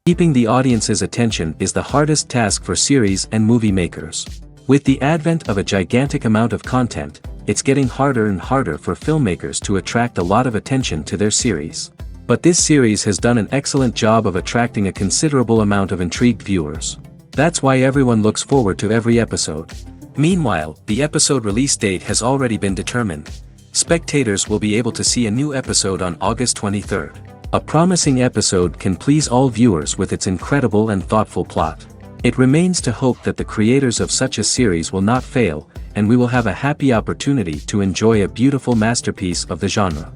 Keeping the audience's attention is the hardest task for series and movie makers. With the advent of a gigantic amount of content, it's getting harder and harder for filmmakers to attract a lot of attention to their series. But this series has done an excellent job of attracting a considerable amount of intrigued viewers. That's why everyone looks forward to every episode. Meanwhile, the episode release date has already been determined. Spectators will be able to see a new episode on August 23rd. A promising episode can please all viewers with its incredible and thoughtful plot. It remains to hope that the creators of such a series will not fail, and we will have a happy opportunity to enjoy a beautiful masterpiece of the genre.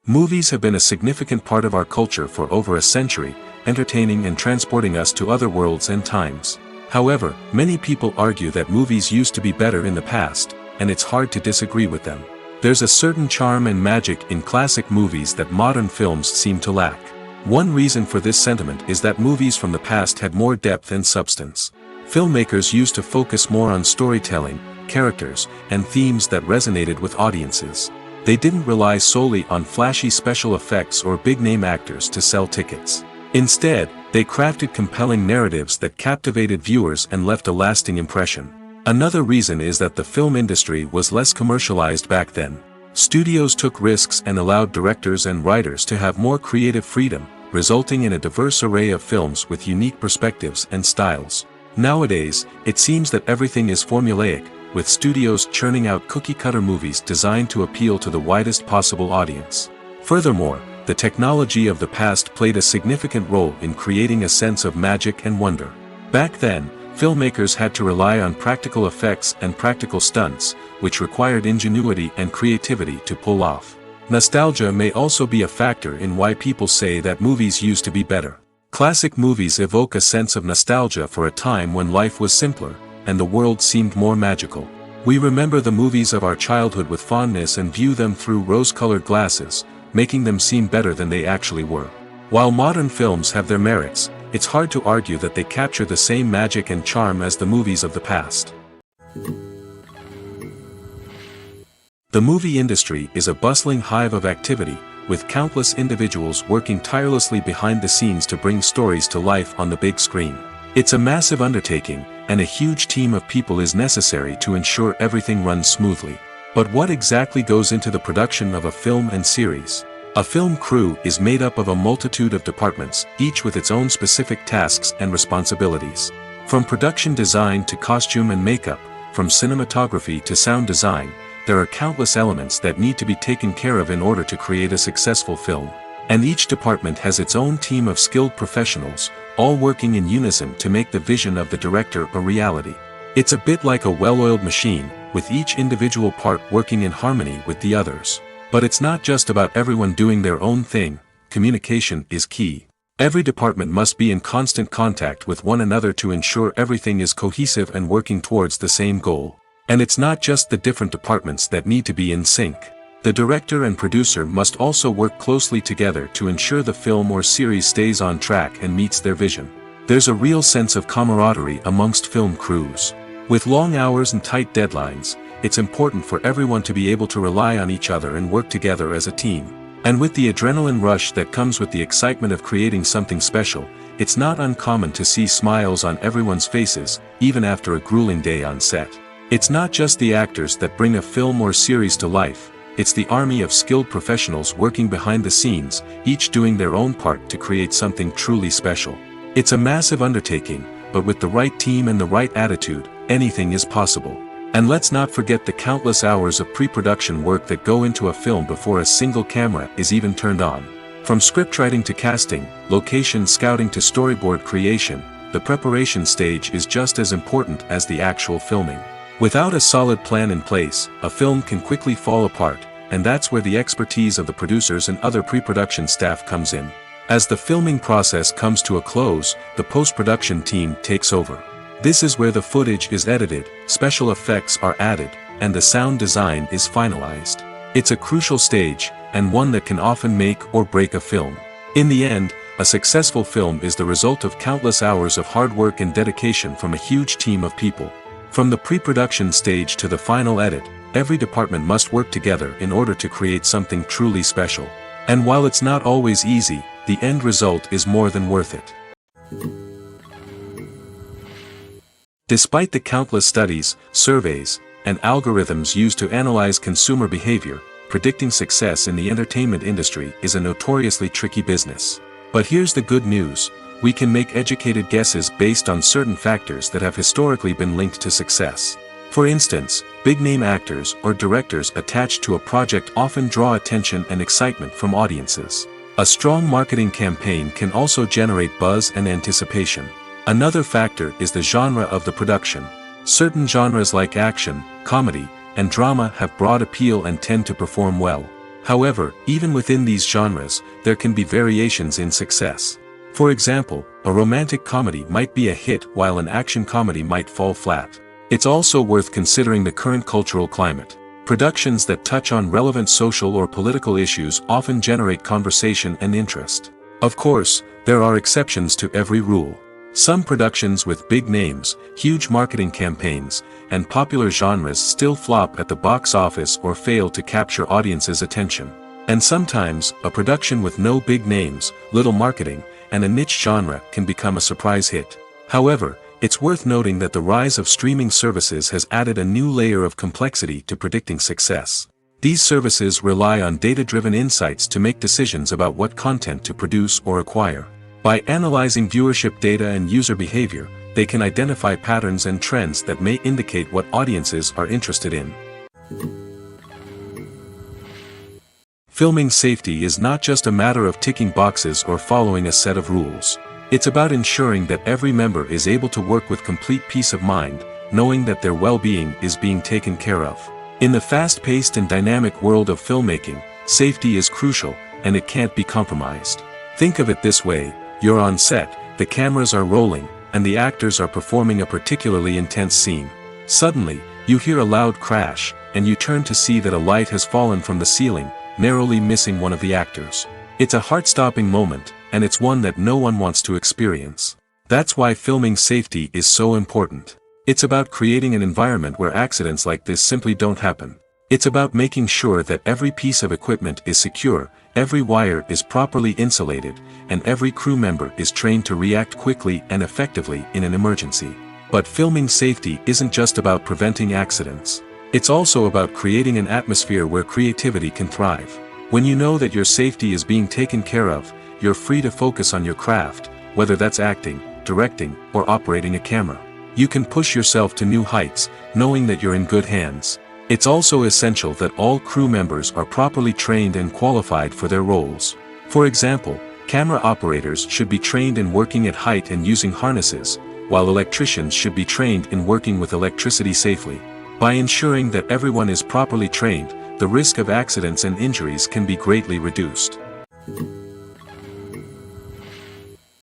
Movies have been a significant part of our culture for over a century, entertaining and transporting us to other worlds and times. However, many people argue that movies used to be better in the past, and it's hard to disagree with them. There's a certain charm and magic in classic movies that modern films seem to lack. One reason for this sentiment is that movies from the past had more depth and substance. Filmmakers used to focus more on storytelling, characters, and themes that resonated with audiences. They didn't rely solely on flashy special effects or big-name actors to sell tickets. Instead, they crafted compelling narratives that captivated viewers and left a lasting impression. Another reason is that the film industry was less commercialized back then. Studios took risks and allowed directors and writers to have more creative freedom, resulting in a diverse array of films with unique perspectives and styles. Nowadays, it seems that everything is formulaic, with studios churning out cookie-cutter movies designed to appeal to the widest possible audience. Furthermore, the technology of the past played a significant role in creating a sense of magic and wonder. Back then, filmmakers had to rely on practical effects and practical stunts, which required ingenuity and creativity to pull off. Nostalgia may also be a factor in why people say that movies used to be better. Classic movies evoke a sense of nostalgia for a time when life was simpler, and the world seemed more magical. We remember the movies of our childhood with fondness and view them through rose-colored glasses, making them seem better than they actually were. While modern films have their merits, it's hard to argue that they capture the same magic and charm as the movies of the past. The movie industry is a bustling hive of activity, with countless individuals working tirelessly behind the scenes to bring stories to life on the big screen. It's a massive undertaking, and a huge team of people is necessary to ensure everything runs smoothly. But what exactly goes into the production of a film and series? A film crew is made up of a multitude of departments, each with its own specific tasks and responsibilities. From production design to costume and makeup, from cinematography to sound design, there are countless elements that need to be taken care of in order to create a successful film. And each department has its own team of skilled professionals, all working in unison to make the vision of the director a reality. It's a bit like a well-oiled machine, with each individual part working in harmony with the others. But it's not just about everyone doing their own thing. Communication is key. Every department must be in constant contact with one another to ensure everything is cohesive and working towards the same goal. And it's not just the different departments that need to be in sync. The director and producer must also work closely together to ensure the film or series stays on track and meets their vision. There's a real sense of camaraderie amongst film crews. With long hours and tight deadlines, it's important for everyone to be able to rely on each other and work together as a team. And with the adrenaline rush that comes with the excitement of creating something special, it's not uncommon to see smiles on everyone's faces, even after a grueling day on set. It's not just the actors that bring a film or series to life, it's the army of skilled professionals working behind the scenes, each doing their own part to create something truly special. It's a massive undertaking, but with the right team and the right attitude, anything is possible. And let's not forget the countless hours of pre-production work that go into a film before a single camera is even turned on. From scriptwriting to casting, location scouting to storyboard creation, the preparation stage is just as important as the actual filming. Without a solid plan in place, a film can quickly fall apart, and that's where the expertise of the producers and other pre-production staff comes in. As the filming process comes to a close, the post-production team takes over. This is where the footage is edited, special effects are added, and the sound design is finalized. It's a crucial stage, and one that can often make or break a film. In the end, a successful film is the result of countless hours of hard work and dedication from a huge team of people. From the pre-production stage to the final edit, every department must work together in order to create something truly special. And while it's not always easy, the end result is more than worth it. Despite the countless studies, surveys, and algorithms used to analyze consumer behavior, predicting success in the entertainment industry is a notoriously tricky business. But here's the good news: we can make educated guesses based on certain factors that have historically been linked to success. For instance, big-name actors or directors attached to a project often draw attention and excitement from audiences. A strong marketing campaign can also generate buzz and anticipation. Another factor is the genre of the production. Certain genres like action, comedy, and drama have broad appeal and tend to perform well. However, even within these genres, there can be variations in success. For example, a romantic comedy might be a hit while an action comedy might fall flat. It's also worth considering the current cultural climate. Productions that touch on relevant social or political issues often generate conversation and interest. Of course, there are exceptions to every rule. Some productions with big names, huge marketing campaigns, and popular genres still flop at the box office or fail to capture audiences' attention. And sometimes, a production with no big names, little marketing, and a niche genre can become a surprise hit. However, it's worth noting that the rise of streaming services has added a new layer of complexity to predicting success. These services rely on data-driven insights to make decisions about what content to produce or acquire. By analyzing viewership data and user behavior, they can identify patterns and trends that may indicate what audiences are interested in. Filming safety is not just a matter of ticking boxes or following a set of rules. It's about ensuring that every member is able to work with complete peace of mind, knowing that their well-being is being taken care of. In the fast-paced and dynamic world of filmmaking, safety is crucial, and it can't be compromised. Think of it this way: you're on set, the cameras are rolling, and the actors are performing a particularly intense scene. Suddenly, you hear a loud crash, and you turn to see that a light has fallen from the ceiling, narrowly missing one of the actors. It's a heart-stopping moment, and it's one that no one wants to experience. That's why filming safety is so important. It's about creating an environment where accidents like this simply don't happen. It's about making sure that every piece of equipment is secure, every wire is properly insulated, and every crew member is trained to react quickly and effectively in an emergency. But filming safety isn't just about preventing accidents. It's also about creating an atmosphere where creativity can thrive. When you know that your safety is being taken care of, you're free to focus on your craft, whether that's acting, directing, or operating a camera. You can push yourself to new heights, knowing that you're in good hands. It's also essential that all crew members are properly trained and qualified for their roles. For example, camera operators should be trained in working at height and using harnesses, while electricians should be trained in working with electricity safely. By ensuring that everyone is properly trained, the risk of accidents and injuries can be greatly reduced.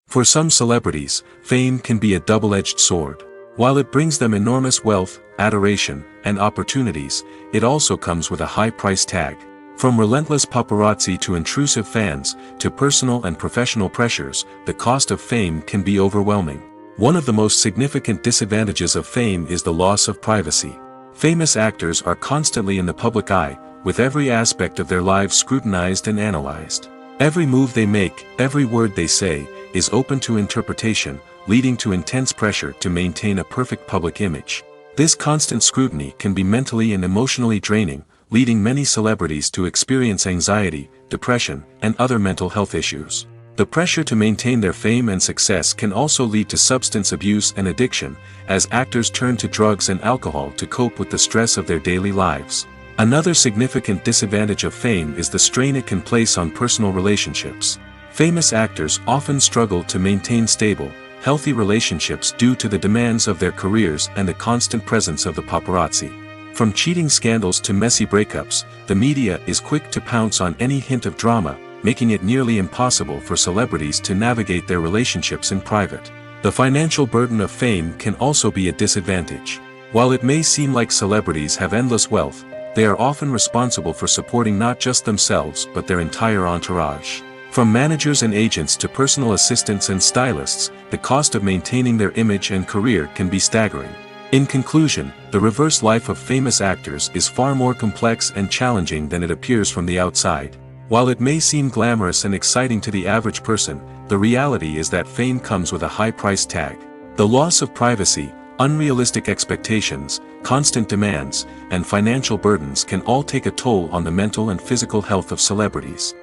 For some celebrities, fame can be a double-edged sword. While it brings them enormous wealth, adoration, and opportunities, it also comes with a high price tag. From relentless paparazzi to intrusive fans, to personal and professional pressures, the cost of fame can be overwhelming. One of the most significant disadvantages of fame is the loss of privacy. Famous actors are constantly in the public eye, with every aspect of their lives scrutinized and analyzed. Every move they make, every word they say, is open to interpretation, leading to intense pressure to maintain a perfect public image. This constant scrutiny can be mentally and emotionally draining, leading many celebrities to experience anxiety, depression, and other mental health issues. The pressure to maintain their fame and success can also lead to substance abuse and addiction, as actors turn to drugs and alcohol to cope with the stress of their daily lives. Another significant disadvantage of fame is the strain it can place on personal relationships. Famous actors often struggle to maintain stable, healthy relationships due to the demands of their careers and the constant presence of the paparazzi. From cheating scandals to messy breakups, the media is quick to pounce on any hint of drama, making it nearly impossible for celebrities to navigate their relationships in private. The financial burden of fame can also be a disadvantage. While it may seem like celebrities have endless wealth, they are often responsible for supporting not just themselves but their entire entourage. From managers and agents to personal assistants and stylists, the cost of maintaining their image and career can be staggering. In conclusion, the reverse life of famous actors is far more complex and challenging than it appears from the outside. While it may seem glamorous and exciting to the average person, the reality is that fame comes with a high price tag. The loss of privacy, unrealistic expectations, constant demands, and financial burdens can all take a toll on the mental and physical health of celebrities.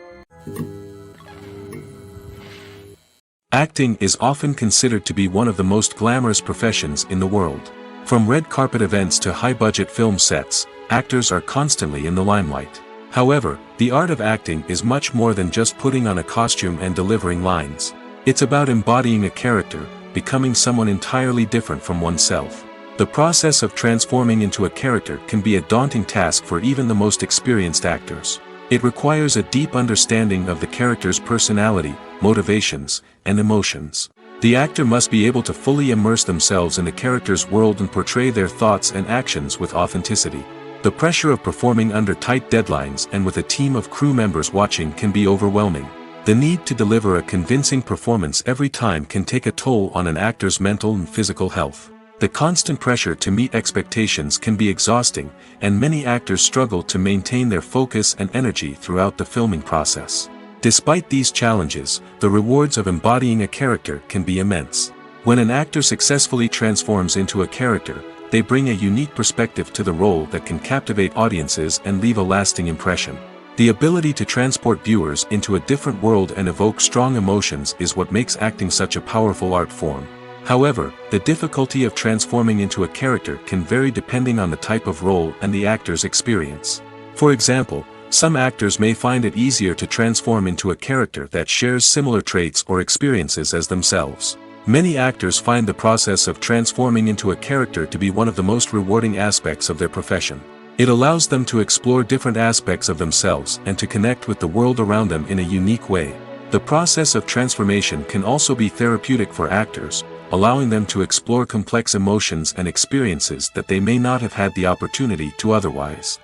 Acting is often considered to be one of the most glamorous professions in the world. From red carpet events to high-budget film sets, actors are constantly in the limelight. However, the art of acting is much more than just putting on a costume and delivering lines. It's about embodying a character, becoming someone entirely different from oneself. The process of transforming into a character can be a daunting task for even the most experienced actors. It requires a deep understanding of the character's personality, motivations, and emotions. The actor must be able to fully immerse themselves in the character's world and portray their thoughts and actions with authenticity. The pressure of performing under tight deadlines and with a team of crew members watching can be overwhelming. The need to deliver a convincing performance every time can take a toll on an actor's mental and physical health. The constant pressure to meet expectations can be exhausting, and many actors struggle to maintain their focus and energy throughout the filming process. Despite these challenges, the rewards of embodying a character can be immense. When an actor successfully transforms into a character, they bring a unique perspective to the role that can captivate audiences and leave a lasting impression. The ability to transport viewers into a different world and evoke strong emotions is what makes acting such a powerful art form. However, the difficulty of transforming into a character can vary depending on the type of role and the actor's experience. For example, some actors may find it easier to transform into a character that shares similar traits or experiences as themselves. Many actors find the process of transforming into a character to be one of the most rewarding aspects of their profession. It allows them to explore different aspects of themselves and to connect with the world around them in a unique way. The process of transformation can also be therapeutic for actors, allowing them to explore complex emotions and experiences that they may not have had the opportunity to otherwise.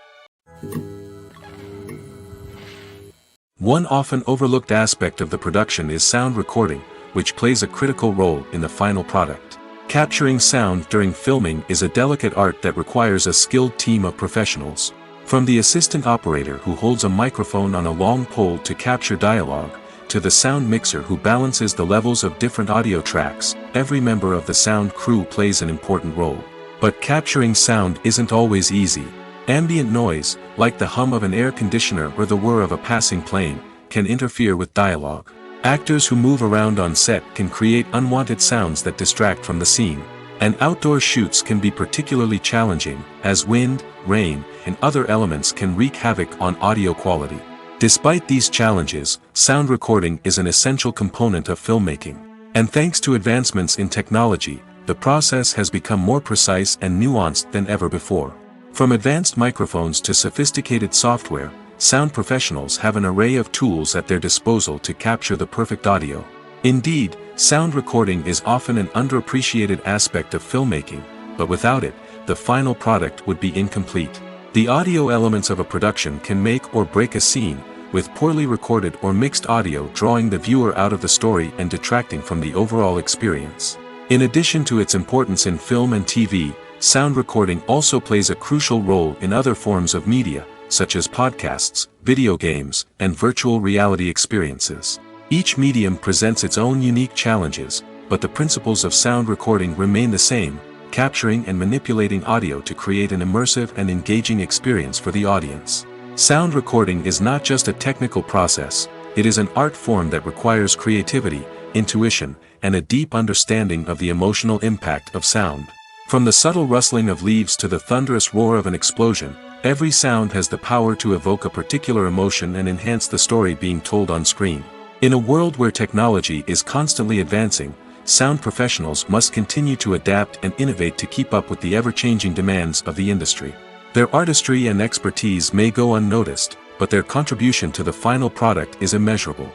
One often overlooked aspect of the production is sound recording, which plays a critical role in the final product. Capturing sound during filming is a delicate art that requires a skilled team of professionals. From the assistant operator who holds a microphone on a long pole to capture dialogue, to the sound mixer who balances the levels of different audio tracks, every member of the sound crew plays an important role. But capturing sound isn't always easy. Ambient noise, like the hum of an air conditioner or the whir of a passing plane, can interfere with dialogue. Actors who move around on set can create unwanted sounds that distract from the scene. And outdoor shoots can be particularly challenging, as wind, rain, and other elements can wreak havoc on audio quality. Despite these challenges, sound recording is an essential component of filmmaking. And thanks to advancements in technology, the process has become more precise and nuanced than ever before. From advanced microphones to sophisticated software, sound professionals have an array of tools at their disposal to capture the perfect audio. Indeed, sound recording is often an underappreciated aspect of filmmaking, but without it, the final product would be incomplete. The audio elements of a production can make or break a scene, with poorly recorded or mixed audio drawing the viewer out of the story and detracting from the overall experience. In addition to its importance in film and TV, sound recording also plays a crucial role in other forms of media, such as podcasts, video games, and virtual reality experiences. Each medium presents its own unique challenges, but the principles of sound recording remain the same: capturing and manipulating audio to create an immersive and engaging experience for the audience. Sound recording is not just a technical process, it is an art form that requires creativity, intuition, and a deep understanding of the emotional impact of sound. From the subtle rustling of leaves to the thunderous roar of an explosion, every sound has the power to evoke a particular emotion and enhance the story being told on screen. In a world where technology is constantly advancing, sound professionals must continue to adapt and innovate to keep up with the ever-changing demands of the industry. Their artistry and expertise may go unnoticed, but their contribution to the final product is immeasurable.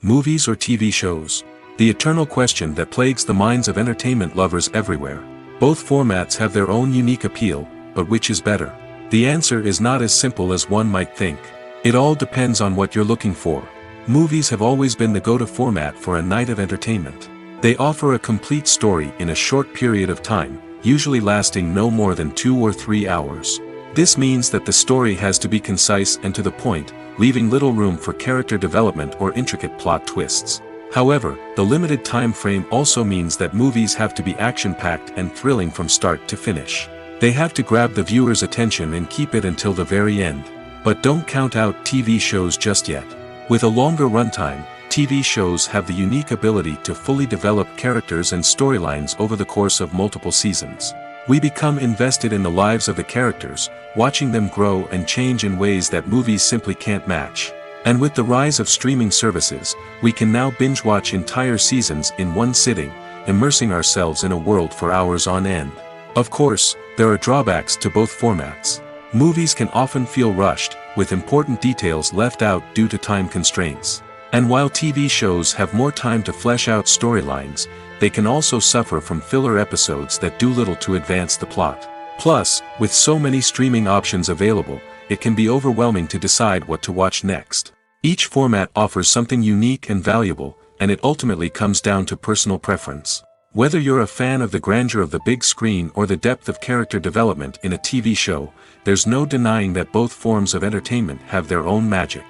Movies or TV shows? The eternal question that plagues the minds of entertainment lovers everywhere. Both formats have their own unique appeal, but which is better? The answer is not as simple as one might think. It all depends on what you're looking for. Movies have always been the go-to format for a night of entertainment. They offer a complete story in a short period of time, usually lasting no more than 2 or 3 hours. This means that the story has to be concise and to the point, leaving little room for character development or intricate plot twists. However, the limited time frame also means that movies have to be action-packed and thrilling from start to finish. They have to grab the viewer's attention and keep it until the very end. But don't count out TV shows just yet. With a longer runtime, TV shows have the unique ability to fully develop characters and storylines over the course of multiple seasons. We become invested in the lives of the characters, watching them grow and change in ways that movies simply can't match. And with the rise of streaming services, we can now binge-watch entire seasons in one sitting, immersing ourselves in a world for hours on end. Of course, there are drawbacks to both formats. Movies can often feel rushed, with important details left out due to time constraints. And while TV shows have more time to flesh out storylines, they can also suffer from filler episodes that do little to advance the plot. Plus, with so many streaming options available, it can be overwhelming to decide what to watch next. Each format offers something unique and valuable, and it ultimately comes down to personal preference. Whether you're a fan of the grandeur of the big screen or the depth of character development in a TV show, there's no denying that both forms of entertainment have their own magic.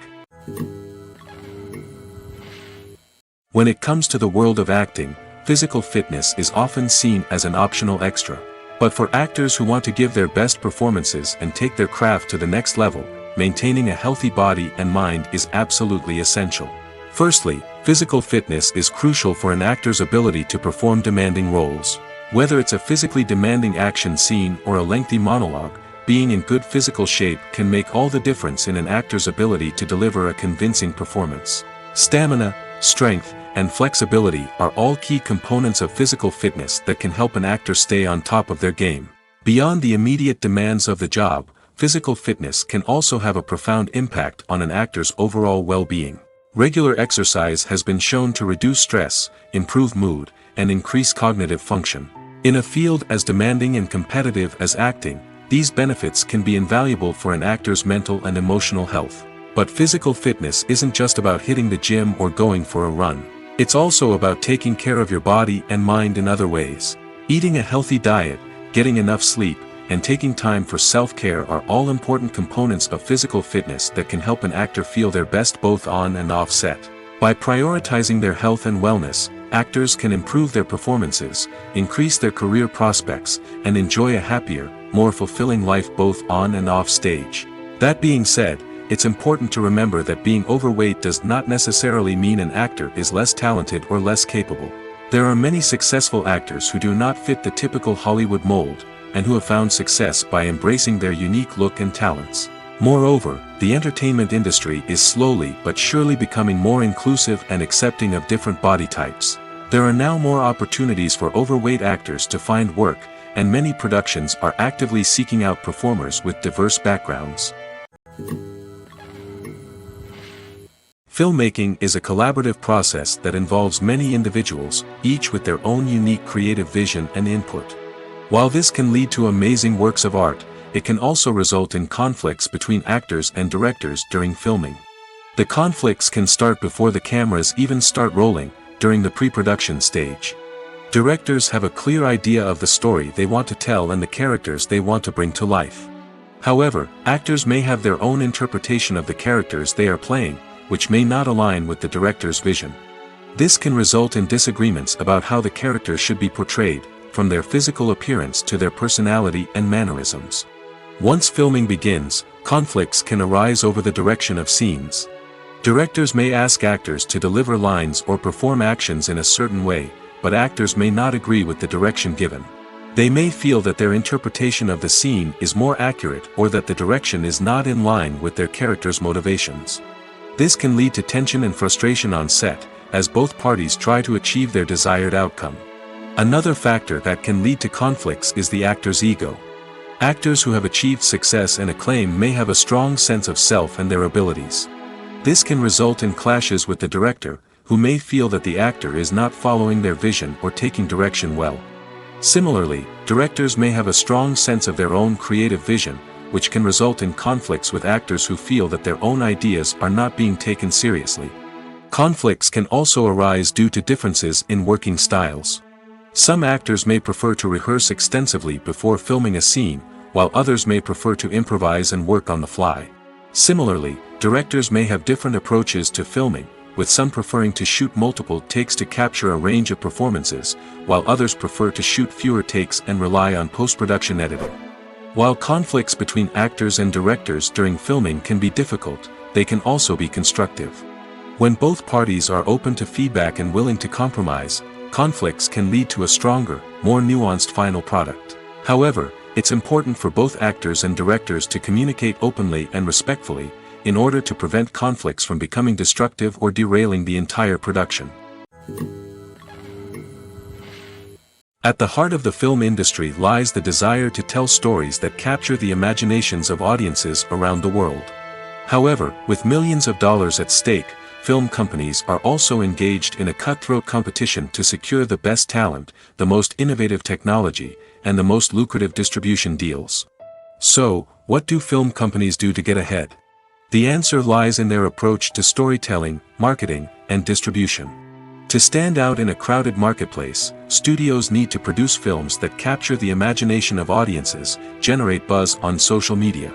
When it comes to the world of acting, physical fitness is often seen as an optional extra. But for actors who want to give their best performances and take their craft to the next level, maintaining a healthy body and mind is absolutely essential. Firstly, physical fitness is crucial for an actor's ability to perform demanding roles. Whether it's a physically demanding action scene or a lengthy monologue, being in good physical shape can make all the difference in an actor's ability to deliver a convincing performance. Stamina, strength, and flexibility are all key components of physical fitness that can help an actor stay on top of their game. Beyond the immediate demands of the job, physical fitness can also have a profound impact on an actor's overall well-being. Regular exercise has been shown to reduce stress, improve mood, and increase cognitive function. In a field as demanding and competitive as acting, these benefits can be invaluable for an actor's mental and emotional health. But physical fitness isn't just about hitting the gym or going for a run. It's also about taking care of your body and mind in other ways. Eating a healthy diet, getting enough sleep, and taking time for self-care are all important components of physical fitness that can help an actor feel their best both on and off set. By prioritizing their health and wellness, actors can improve their performances, increase their career prospects, and enjoy a happier, more fulfilling life both on and off stage. That being said, it's important to remember that being overweight does not necessarily mean an actor is less talented or less capable. There are many successful actors who do not fit the typical Hollywood mold, and who have found success by embracing their unique look and talents. Moreover, the entertainment industry is slowly but surely becoming more inclusive and accepting of different body types. There are now more opportunities for overweight actors to find work, and many productions are actively seeking out performers with diverse backgrounds. Filmmaking is a collaborative process that involves many individuals, each with their own unique creative vision and input. While this can lead to amazing works of art, it can also result in conflicts between actors and directors during filming. The conflicts can start before the cameras even start rolling, during the pre-production stage. Directors have a clear idea of the story they want to tell and the characters they want to bring to life. However, actors may have their own interpretation of the characters they are playing, which may not align with the director's vision. This can result in disagreements about how the characters should be portrayed, from their physical appearance to their personality and mannerisms. Once filming begins, conflicts can arise over the direction of scenes. Directors may ask actors to deliver lines or perform actions in a certain way, but actors may not agree with the direction given. They may feel that their interpretation of the scene is more accurate or that the direction is not in line with their character's motivations. This can lead to tension and frustration on set, as both parties try to achieve their desired outcome. Another factor that can lead to conflicts is the actor's ego. Actors who have achieved success and acclaim may have a strong sense of self and their abilities. This can result in clashes with the director, who may feel that the actor is not following their vision or taking direction well. Similarly, directors may have a strong sense of their own creative vision, which can result in conflicts with actors who feel that their own ideas are not being taken seriously. Conflicts can also arise due to differences in working styles. Some actors may prefer to rehearse extensively before filming a scene, while others may prefer to improvise and work on the fly. Similarly, directors may have different approaches to filming, with some preferring to shoot multiple takes to capture a range of performances, while others prefer to shoot fewer takes and rely on post-production editing. While conflicts between actors and directors during filming can be difficult, they can also be constructive. When both parties are open to feedback and willing to compromise, conflicts can lead to a stronger, more nuanced final product. However, it's important for both actors and directors to communicate openly and respectfully, in order to prevent conflicts from becoming destructive or derailing the entire production. At the heart of the film industry lies the desire to tell stories that capture the imaginations of audiences around the world. However, with millions of dollars at stake, film companies are also engaged in a cutthroat competition to secure the best talent, the most innovative technology, and the most lucrative distribution deals. So, what do film companies do to get ahead? The answer lies in their approach to storytelling, marketing, and distribution. To stand out in a crowded marketplace, studios need to produce films that capture the imagination of audiences, generate buzz on social media.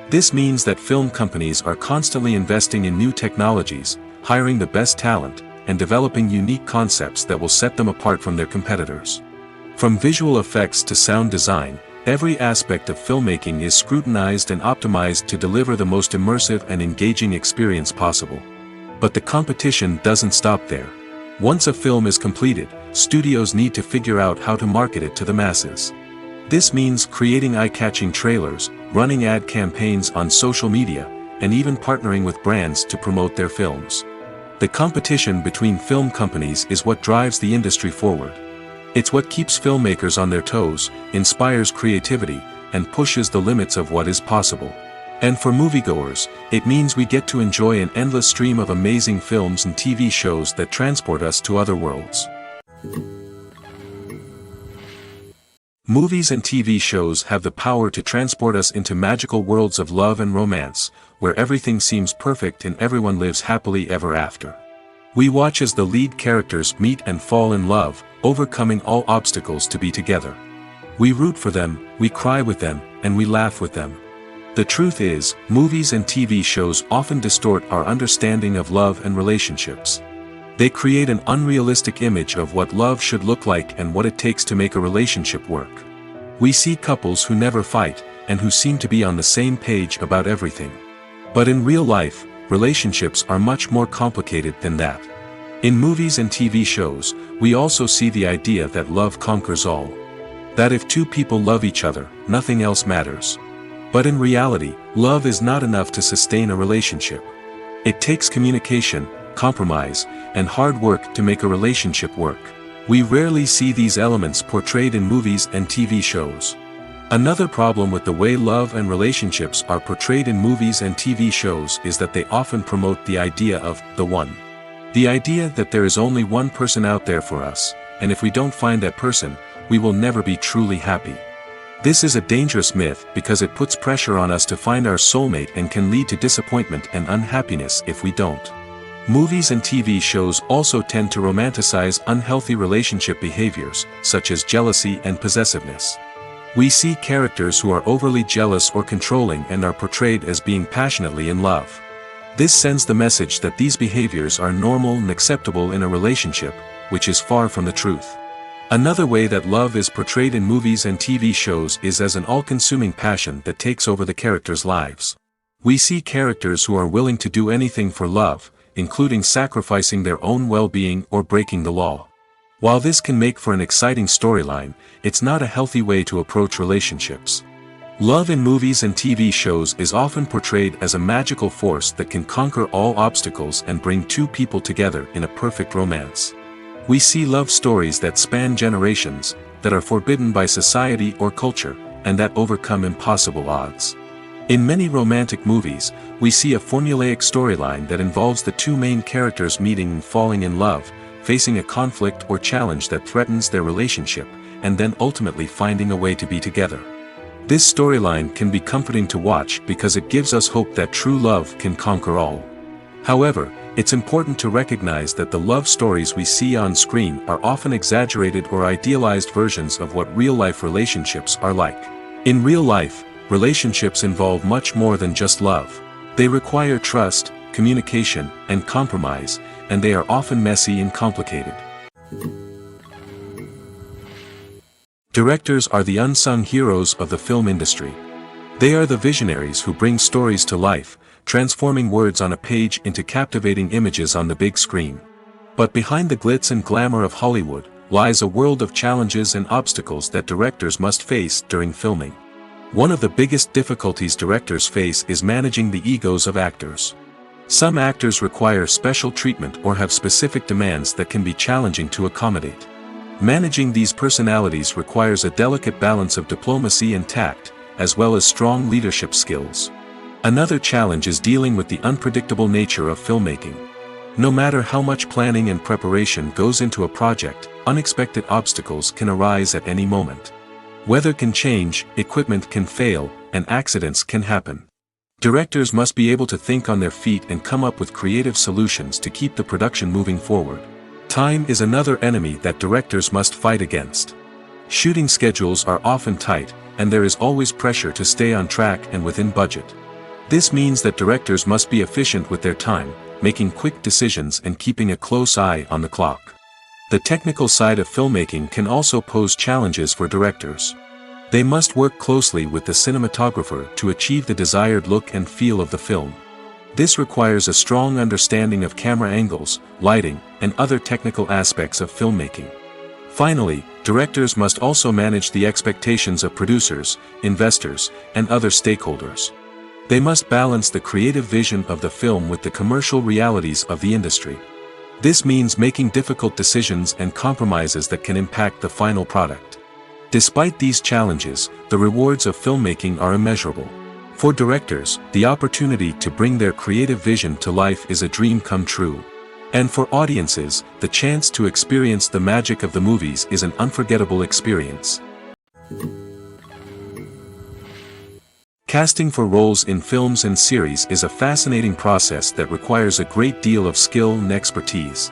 This means that film companies are constantly investing in new technologies, hiring the best talent, and developing unique concepts that will set them apart from their competitors. From visual effects to sound design, every aspect of filmmaking is scrutinized and optimized to deliver the most immersive and engaging experience possible. But the competition doesn't stop there. Once a film is completed, studios need to figure out how to market it to the masses. This means creating eye-catching trailers, running ad campaigns on social media, and even partnering with brands to promote their films. The competition between film companies is what drives the industry forward. It's what keeps filmmakers on their toes, inspires creativity, and pushes the limits of what is possible. And for moviegoers, it means we get to enjoy an endless stream of amazing films and TV shows that transport us to other worlds. Movies and TV shows have the power to transport us into magical worlds of love and romance, where everything seems perfect and everyone lives happily ever after. We watch as the lead characters meet and fall in love, overcoming all obstacles to be together. We root for them, we cry with them, and we laugh with them. The truth is, movies and TV shows often distort our understanding of love and relationships. They create an unrealistic image of what love should look like and what it takes to make a relationship work. We see couples who never fight, and who seem to be on the same page about everything. But in real life, relationships are much more complicated than that. In movies and TV shows, we also see the idea that love conquers all. That if two people love each other, nothing else matters. But in reality, love is not enough to sustain a relationship. It takes communication, compromise, and hard work to make a relationship work. We rarely see these elements portrayed in movies and TV shows. Another problem with the way love and relationships are portrayed in movies and TV shows is that they often promote the idea of the one. The idea that there is only one person out there for us, and if we don't find that person, we will never be truly happy. This is a dangerous myth because it puts pressure on us to find our soulmate and can lead to disappointment and unhappiness if we don't. Movies and TV shows also tend to romanticize unhealthy relationship behaviors, such as jealousy and possessiveness. We see characters who are overly jealous or controlling and are portrayed as being passionately in love. This sends the message that these behaviors are normal and acceptable in a relationship, which is far from the truth. Another way that love is portrayed in movies and TV shows is as an all-consuming passion that takes over the characters' lives. We see characters who are willing to do anything for love, including sacrificing their own well-being or breaking the law. While this can make for an exciting storyline, it's not a healthy way to approach relationships. Love in movies and TV shows is often portrayed as a magical force that can conquer all obstacles and bring two people together in a perfect romance. We see love stories that span generations, that are forbidden by society or culture, and that overcome impossible odds. In many romantic movies, we see a formulaic storyline that involves the two main characters meeting and falling in love, facing a conflict or challenge that threatens their relationship, and then ultimately finding a way to be together. This storyline can be comforting to watch because it gives us hope that true love can conquer all. However, it's important to recognize that the love stories we see on screen are often exaggerated or idealized versions of what real-life relationships are like. In real life, relationships involve much more than just love. They require trust, communication, and compromise, and they are often messy and complicated. Directors are the unsung heroes of the film industry. They are the visionaries who bring stories to life, transforming words on a page into captivating images on the big screen. But behind the glitz and glamour of Hollywood lies a world of challenges and obstacles that directors must face during filming. One of the biggest difficulties directors face is managing the egos of actors. Some actors require special treatment or have specific demands that can be challenging to accommodate. Managing these personalities requires a delicate balance of diplomacy and tact, as well as strong leadership skills. Another challenge is dealing with the unpredictable nature of filmmaking. No matter how much planning and preparation goes into a project, unexpected obstacles can arise at any moment. Weather can change, equipment can fail, and accidents can happen. Directors must be able to think on their feet and come up with creative solutions to keep the production moving forward. Time is another enemy that directors must fight against. Shooting schedules are often tight, and there is always pressure to stay on track and within budget. This means that directors must be efficient with their time, making quick decisions and keeping a close eye on the clock. The technical side of filmmaking can also pose challenges for directors. They must work closely with the cinematographer to achieve the desired look and feel of the film. This requires a strong understanding of camera angles, lighting, and other technical aspects of filmmaking. Finally, directors must also manage the expectations of producers, investors, and other stakeholders. They must balance the creative vision of the film with the commercial realities of the industry. This means making difficult decisions and compromises that can impact the final product. Despite these challenges, the rewards of filmmaking are immeasurable. For directors, the opportunity to bring their creative vision to life is a dream come true. And for audiences, the chance to experience the magic of the movies is an unforgettable experience. Casting for roles in films and series is a fascinating process that requires a great deal of skill and expertise.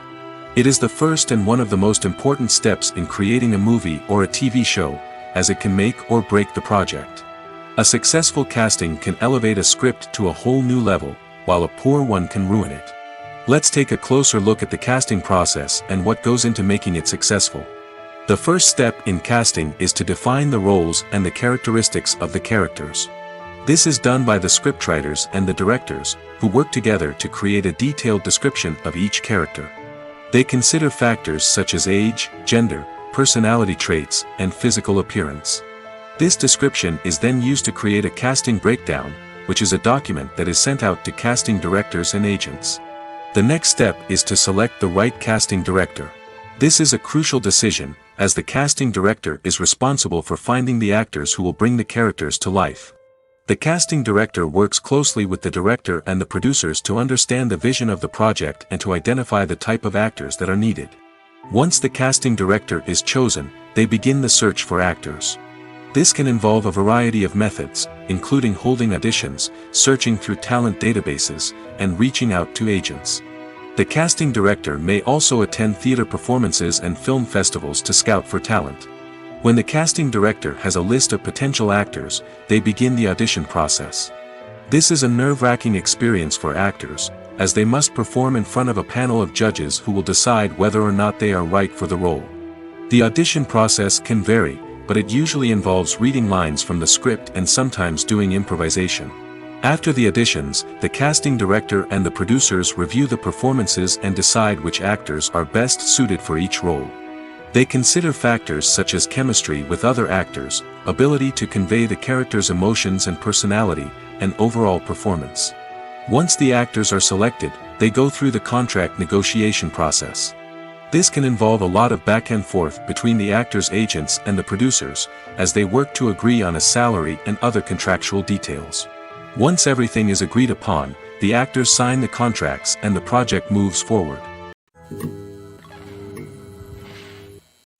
It is the first and one of the most important steps in creating a movie or a TV show, as it can make or break the project. A successful casting can elevate a script to a whole new level, while a poor one can ruin it. Let's take a closer look at the casting process and what goes into making it successful. The first step in casting is to define the roles and the characteristics of the characters. This is done by the scriptwriters and the directors, who work together to create a detailed description of each character. They consider factors such as age, gender, personality traits, and physical appearance. This description is then used to create a casting breakdown, which is a document that is sent out to casting directors and agents. The next step is to select the right casting director. This is a crucial decision, as the casting director is responsible for finding the actors who will bring the characters to life. The casting director works closely with the director and the producers to understand the vision of the project and to identify the type of actors that are needed. Once the casting director is chosen, they begin the search for actors. This can involve a variety of methods, including holding auditions, searching through talent databases, and reaching out to agents. The casting director may also attend theater performances and film festivals to scout for talent. When the casting director has a list of potential actors, they begin the audition process. This is a nerve-wracking experience for actors, as they must perform in front of a panel of judges who will decide whether or not they are right for the role. The audition process can vary, but it usually involves reading lines from the script and sometimes doing improvisation. After the auditions, the casting director and the producers review the performances and decide which actors are best suited for each role. They consider factors such as chemistry with other actors, ability to convey the character's emotions and personality, and overall performance. Once the actors are selected, they go through the contract negotiation process. This can involve a lot of back and forth between the actors' agents and the producers, as they work to agree on a salary and other contractual details. Once everything is agreed upon, the actors sign the contracts and the project moves forward.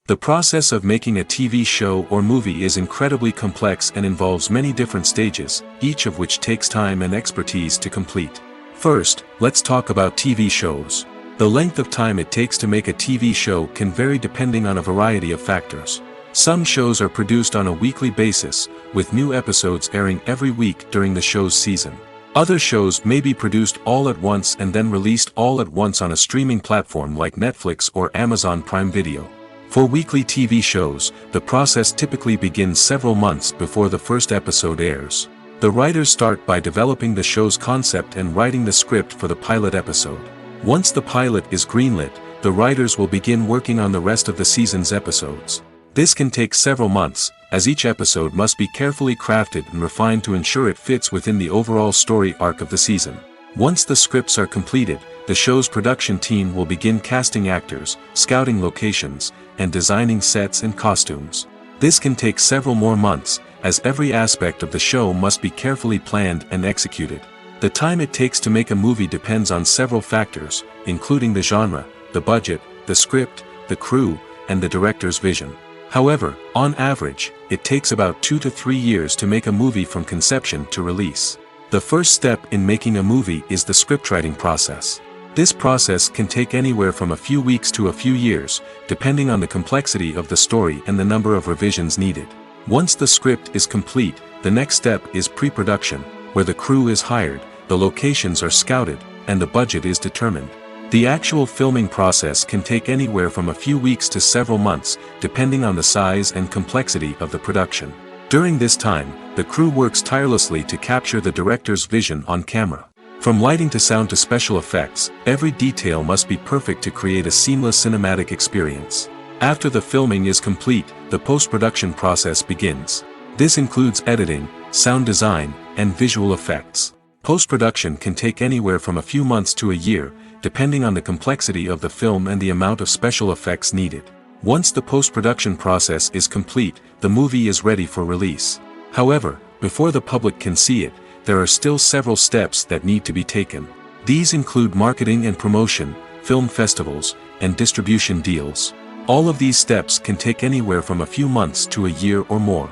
The process of making a TV show or movie is incredibly complex and involves many different stages, each of which takes time and expertise to complete. First, let's talk about TV shows. The length of time it takes to make a TV show can vary depending on a variety of factors. Some shows are produced on a weekly basis, with new episodes airing every week during the show's season. Other shows may be produced all at once and then released all at once on a streaming platform like Netflix or Amazon Prime Video. For weekly TV shows, the process typically begins several months before the first episode airs. The writers start by developing the show's concept and writing the script for the pilot episode. Once the pilot is greenlit, the writers will begin working on the rest of the season's episodes. This can take several months, as each episode must be carefully crafted and refined to ensure it fits within the overall story arc of the season. Once the scripts are completed, the show's production team will begin casting actors, scouting locations, and designing sets and costumes. This can take several more months, as every aspect of the show must be carefully planned and executed. The time it takes to make a movie depends on several factors, including the genre, the budget, the script, the crew, and the director's vision. However, on average, it takes about 2 to 3 years to make a movie from conception to release. The first step in making a movie is the scriptwriting process. This process can take anywhere from a few weeks to a few years, depending on the complexity of the story and the number of revisions needed. Once the script is complete, the next step is pre-production, where the crew is hired, the locations are scouted, and the budget is determined. The actual filming process can take anywhere from a few weeks to several months, depending on the size and complexity of the production. During this time, the crew works tirelessly to capture the director's vision on camera. From lighting to sound to special effects, every detail must be perfect to create a seamless cinematic experience. After the filming is complete, the post-production process begins. This includes editing, sound design, and visual effects. Post-production can take anywhere from a few months to a year, depending on the complexity of the film and the amount of special effects needed. Once the post-production process is complete, the movie is ready for release. However, before the public can see it, there are still several steps that need to be taken. These include marketing and promotion, film festivals, and distribution deals. All of these steps can take anywhere from a few months to a year or more.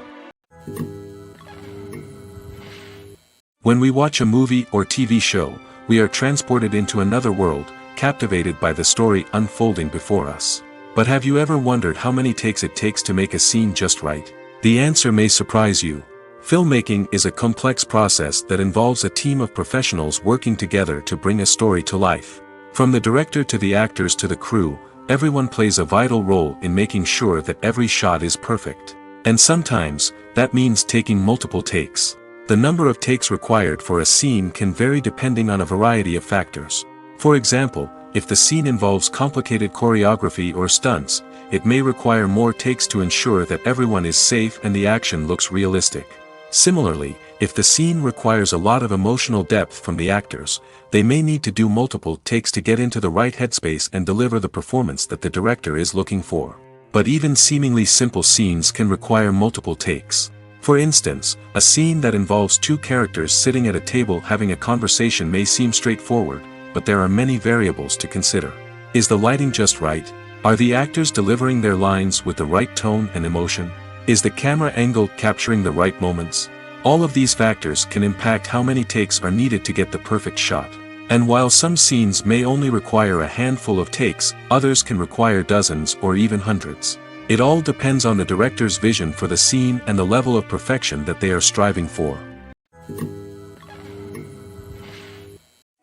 When we watch a movie or TV show, we are transported into another world, captivated by the story unfolding before us. But have you ever wondered how many takes it takes to make a scene just right? The answer may surprise you. Filmmaking is a complex process that involves a team of professionals working together to bring a story to life. From the director to the actors to the crew, everyone plays a vital role in making sure that every shot is perfect. And sometimes, that means taking multiple takes. The number of takes required for a scene can vary depending on a variety of factors. For example, if the scene involves complicated choreography or stunts, it may require more takes to ensure that everyone is safe and the action looks realistic. Similarly, if the scene requires a lot of emotional depth from the actors, they may need to do multiple takes to get into the right headspace and deliver the performance that the director is looking for. But even seemingly simple scenes can require multiple takes. For instance, a scene that involves two characters sitting at a table having a conversation may seem straightforward, but there are many variables to consider. Is the lighting just right? Are the actors delivering their lines with the right tone and emotion? Is the camera angle capturing the right moments? All of these factors can impact how many takes are needed to get the perfect shot. And while some scenes may only require a handful of takes, others can require dozens or even hundreds. It all depends on the director's vision for the scene and the level of perfection that they are striving for.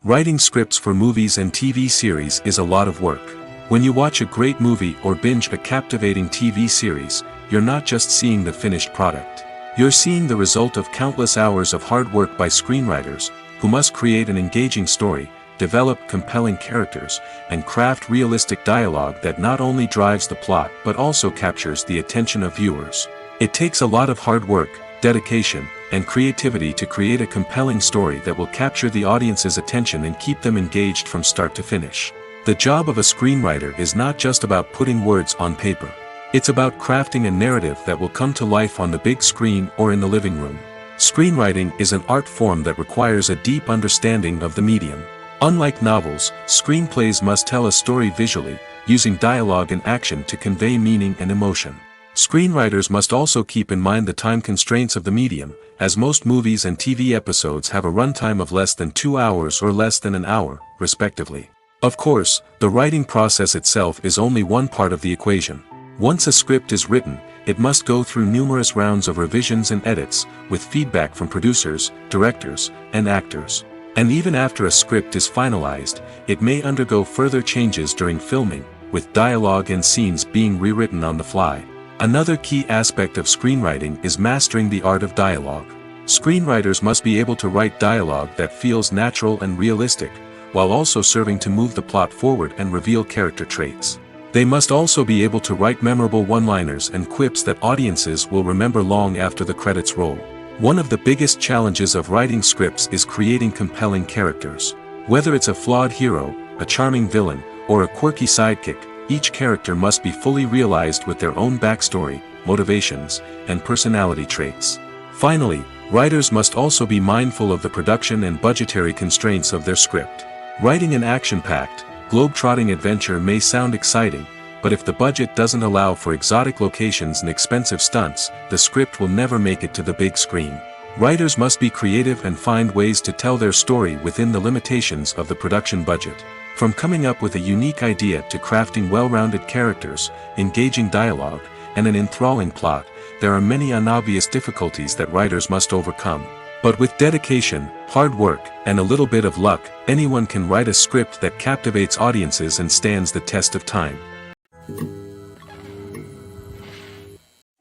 Writing scripts for movies and TV series is a lot of work. When you watch a great movie or binge a captivating TV series, you're not just seeing the finished product. You're seeing the result of countless hours of hard work by screenwriters, who must create an engaging story, develop compelling characters, and craft realistic dialogue that not only drives the plot but also captures the attention of viewers. It takes a lot of hard work, dedication, and creativity to create a compelling story that will capture the audience's attention and keep them engaged from start to finish. The job of a screenwriter is not just about putting words on paper. It's about crafting a narrative that will come to life on the big screen or in the living room. Screenwriting is an art form that requires a deep understanding of the medium. Unlike novels, screenplays must tell a story visually, using dialogue and action to convey meaning and emotion. Screenwriters must also keep in mind the time constraints of the medium, as most movies and TV episodes have a runtime of less than 2 hours or less than an hour, respectively. Of course, the writing process itself is only one part of the equation. Once a script is written, it must go through numerous rounds of revisions and edits, with feedback from producers, directors, and actors. And even after a script is finalized, it may undergo further changes during filming, with dialogue and scenes being rewritten on the fly. Another key aspect of screenwriting is mastering the art of dialogue. Screenwriters must be able to write dialogue that feels natural and realistic, while also serving to move the plot forward and reveal character traits. They must also be able to write memorable one-liners and quips that audiences will remember long after the credits roll. One of the biggest challenges of writing scripts is creating compelling characters. Whether it's a flawed hero, a charming villain, or a quirky sidekick, each character must be fully realized with their own backstory, motivations, and personality traits. Finally, writers must also be mindful of the production and budgetary constraints of their script. Writing an action-packed, globe-trotting adventure may sound exciting, but if the budget doesn't allow for exotic locations and expensive stunts, the script will never make it to the big screen. Writers must be creative and find ways to tell their story within the limitations of the production budget. From coming up with a unique idea to crafting well-rounded characters, engaging dialogue, and an enthralling plot, there are many unobvious difficulties that writers must overcome. But with dedication, hard work, and a little bit of luck, anyone can write a script that captivates audiences and stands the test of time.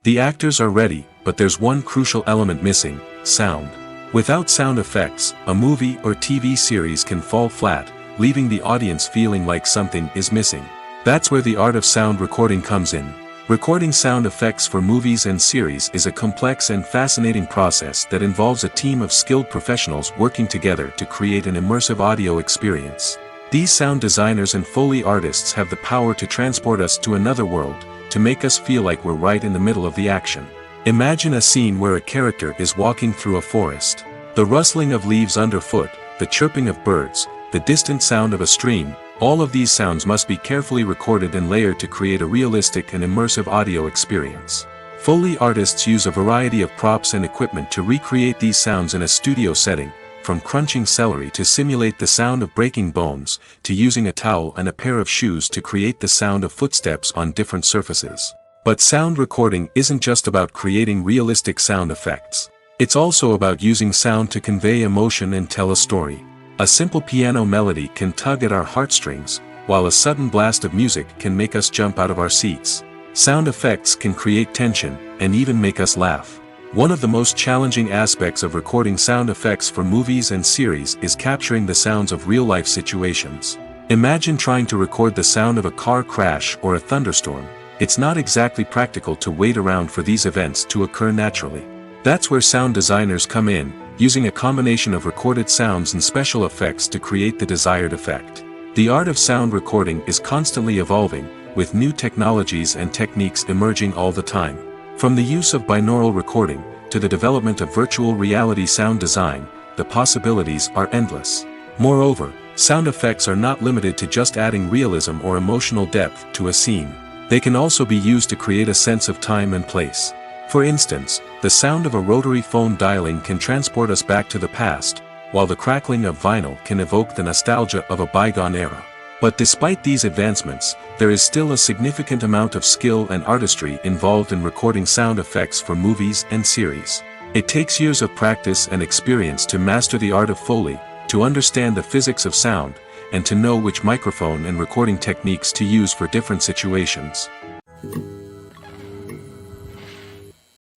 The actors are ready, but there's one crucial element missing: sound. Without sound effects, a movie or TV series can fall flat, leaving the audience feeling like something is missing. That's where the art of sound recording comes in. Recording sound effects for movies and series is a complex and fascinating process that involves a team of skilled professionals working together to create an immersive audio experience. These sound designers and Foley artists have the power to transport us to another world, to make us feel like we're right in the middle of the action. Imagine a scene where a character is walking through a forest. The rustling of leaves underfoot, the chirping of birds, the distant sound of a stream, all of these sounds must be carefully recorded and layered to create a realistic and immersive audio experience. Foley artists use a variety of props and equipment to recreate these sounds in a studio setting, from crunching celery to simulate the sound of breaking bones, to using a towel and a pair of shoes to create the sound of footsteps on different surfaces. But sound recording isn't just about creating realistic sound effects. It's also about using sound to convey emotion and tell a story. A simple piano melody can tug at our heartstrings, while a sudden blast of music can make us jump out of our seats. Sound effects can create tension, and even make us laugh. One of the most challenging aspects of recording sound effects for movies and series is capturing the sounds of real-life situations. Imagine trying to record the sound of a car crash or a thunderstorm. It's not exactly practical to wait around for these events to occur naturally. That's where sound designers come in, using a combination of recorded sounds and special effects to create the desired effect. The art of sound recording is constantly evolving, with new technologies and techniques emerging all the time. From the use of binaural recording, to the development of virtual reality sound design, the possibilities are endless. Moreover, sound effects are not limited to just adding realism or emotional depth to a scene. They can also be used to create a sense of time and place. For instance, the sound of a rotary phone dialing can transport us back to the past, while the crackling of vinyl can evoke the nostalgia of a bygone era. But despite these advancements, there is still a significant amount of skill and artistry involved in recording sound effects for movies and series. It takes years of practice and experience to master the art of Foley, to understand the physics of sound, and to know which microphone and recording techniques to use for different situations.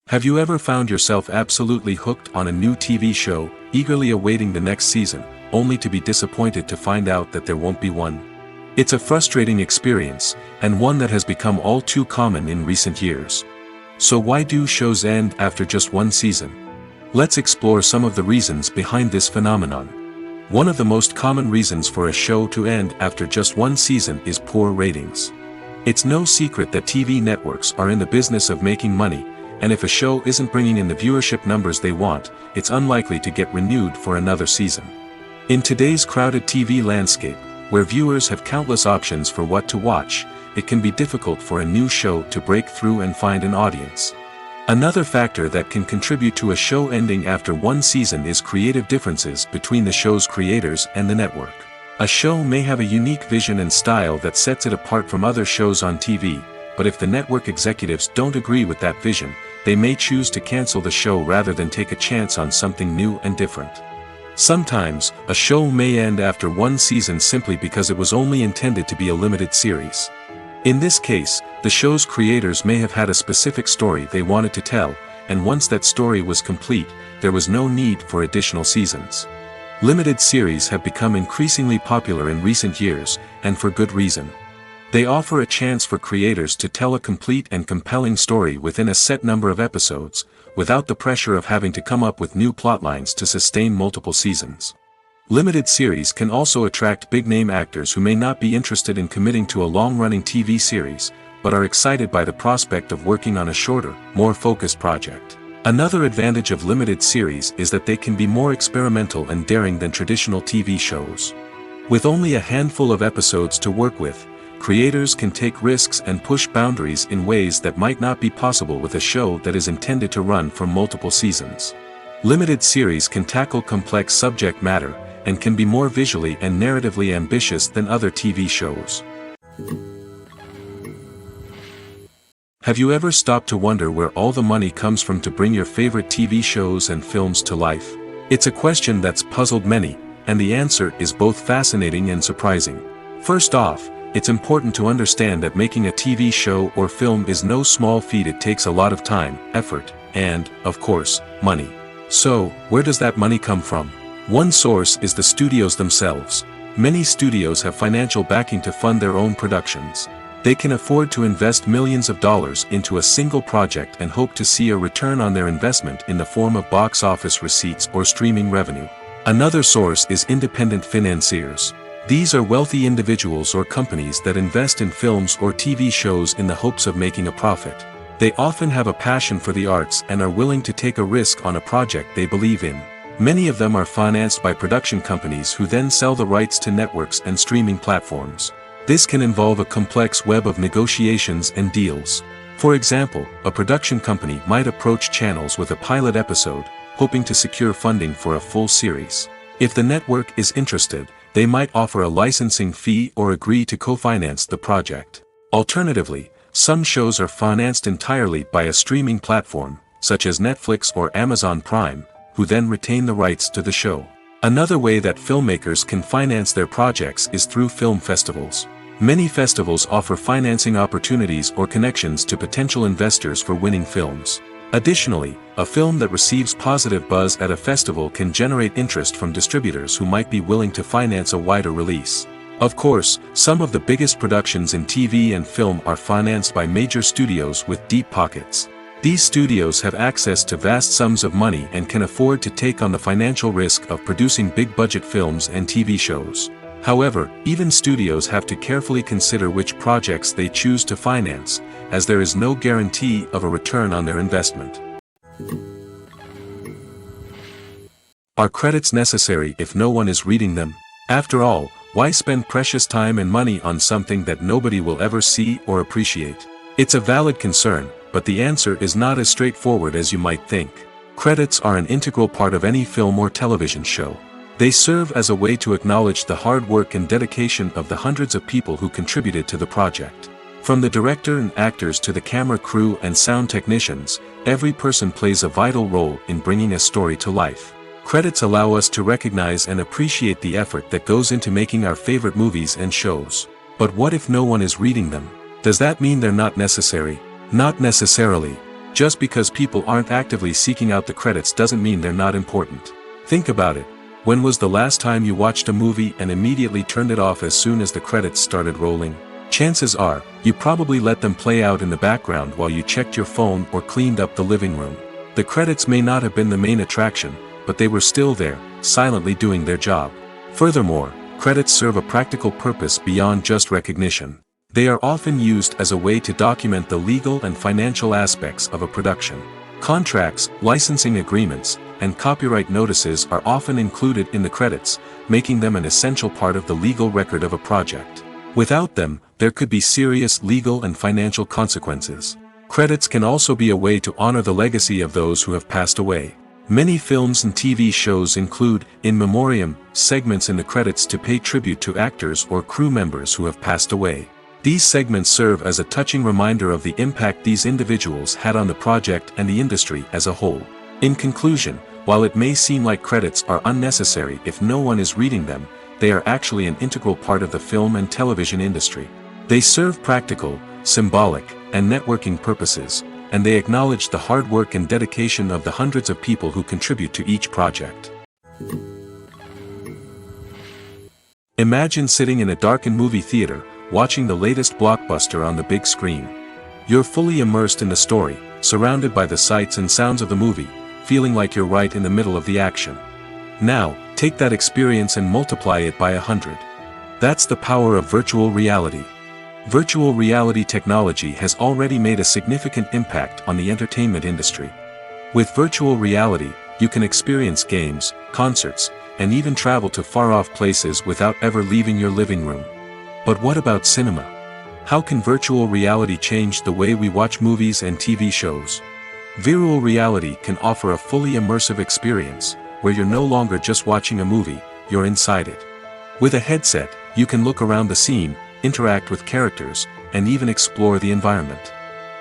Have you ever found yourself absolutely hooked on a new TV show, eagerly awaiting the next season, only to be disappointed to find out that there won't be one? It's a frustrating experience, and one that has become all too common in recent years. So why do shows end after just one season? Let's explore some of the reasons behind this phenomenon. One of the most common reasons for a show to end after just one season is poor ratings. It's no secret that TV networks are in the business of making money, and if a show isn't bringing in the viewership numbers they want, it's unlikely to get renewed for another season. In today's crowded TV landscape, where viewers have countless options for what to watch, it can be difficult for a new show to break through and find an audience. Another factor that can contribute to a show ending after one season is creative differences between the show's creators and the network. A show may have a unique vision and style that sets it apart from other shows on TV, but if the network executives don't agree with that vision, they may choose to cancel the show rather than take a chance on something new and different. Sometimes, a show may end after one season simply because it was only intended to be a limited series. In this case, the show's creators may have had a specific story they wanted to tell, and once that story was complete, there was no need for additional seasons. Limited series have become increasingly popular in recent years, and for good reason. They offer a chance for creators to tell a complete and compelling story within a set number of episodes, without the pressure of having to come up with new plotlines to sustain multiple seasons. Limited series can also attract big-name actors who may not be interested in committing to a long-running TV series, but are excited by the prospect of working on a shorter, more focused project. Another advantage of limited series is that they can be more experimental and daring than traditional TV shows. With only a handful of episodes to work with, creators can take risks and push boundaries in ways that might not be possible with a show that is intended to run for multiple seasons. Limited series can tackle complex subject matter, and can be more visually and narratively ambitious than other TV shows. Have you ever stopped to wonder where all the money comes from to bring your favorite TV shows and films to life? It's a question that's puzzled many, and the answer is both fascinating and surprising. First off, it's important to understand that making a TV show or film is no small feat. It takes a lot of time, effort, and, of course, money. So, where does that money come from? One source is the studios themselves. Many studios have financial backing to fund their own productions. They can afford to invest millions of dollars into a single project and hope to see a return on their investment in the form of box office receipts or streaming revenue. Another source is independent financiers. These are wealthy individuals or companies that invest in films or TV shows in the hopes of making a profit. They often have a passion for the arts and are willing to take a risk on a project they believe in. Many of them are financed by production companies who then sell the rights to networks and streaming platforms. This can involve a complex web of negotiations and deals. For example, a production company might approach channels with a pilot episode, hoping to secure funding for a full series. If the network is interested, they might offer a licensing fee or agree to co-finance the project. Alternatively, some shows are financed entirely by a streaming platform, such as Netflix or Amazon Prime, who then retain the rights to the show. Another way that filmmakers can finance their projects is through film festivals. Many festivals offer financing opportunities or connections to potential investors for winning films. Additionally, a film that receives positive buzz at a festival can generate interest from distributors who might be willing to finance a wider release. Of course, some of the biggest productions in TV and film are financed by major studios with deep pockets. These studios have access to vast sums of money and can afford to take on the financial risk of producing big-budget films and TV shows. However, even studios have to carefully consider which projects they choose to finance, as there is no guarantee of a return on their investment. Are credits necessary if no one is reading them? After all, why spend precious time and money on something that nobody will ever see or appreciate? It's a valid concern, but the answer is not as straightforward as you might think. Credits are an integral part of any film or television show. They serve as a way to acknowledge the hard work and dedication of the hundreds of people who contributed to the project. From the director and actors to the camera crew and sound technicians, every person plays a vital role in bringing a story to life. Credits allow us to recognize and appreciate the effort that goes into making our favorite movies and shows. But what if no one is reading them? Does that mean they're not necessary? Not necessarily. Just because people aren't actively seeking out the credits doesn't mean they're not important. Think about it. When was the last time you watched a movie and immediately turned it off as soon as the credits started rolling? Chances are, you probably let them play out in the background while you checked your phone or cleaned up the living room. The credits may not have been the main attraction, but they were still there, silently doing their job. Furthermore, credits serve a practical purpose beyond just recognition. They are often used as a way to document the legal and financial aspects of a production. Contracts, licensing agreements, and copyright notices are often included in the credits, making them an essential part of the legal record of a project. Without them, there could be serious legal and financial consequences. Credits can also be a way to honor the legacy of those who have passed away. Many films and TV shows include, in memoriam, segments in the credits to pay tribute to actors or crew members who have passed away. These segments serve as a touching reminder of the impact these individuals had on the project and the industry as a whole. In conclusion, while it may seem like credits are unnecessary if no one is reading them, they are actually an integral part of the film and television industry. They serve practical, symbolic, and networking purposes, and they acknowledge the hard work and dedication of the hundreds of people who contribute to each project. Imagine sitting in a darkened movie theater, watching the latest blockbuster on the big screen. You're fully immersed in the story, surrounded by the sights and sounds of the movie, feeling like you're right in the middle of the action. Now, take that experience and multiply it by 100. That's the power of virtual reality. Virtual reality technology has already made a significant impact on the entertainment industry. With virtual reality, you can experience games, concerts, and even travel to far-off places without ever leaving your living room. But what about cinema? How can virtual reality change the way we watch movies and TV shows? Virtual reality can offer a fully immersive experience, where you're no longer just watching a movie, you're inside it. With a headset, you can look around the scene, interact with characters, and even explore the environment.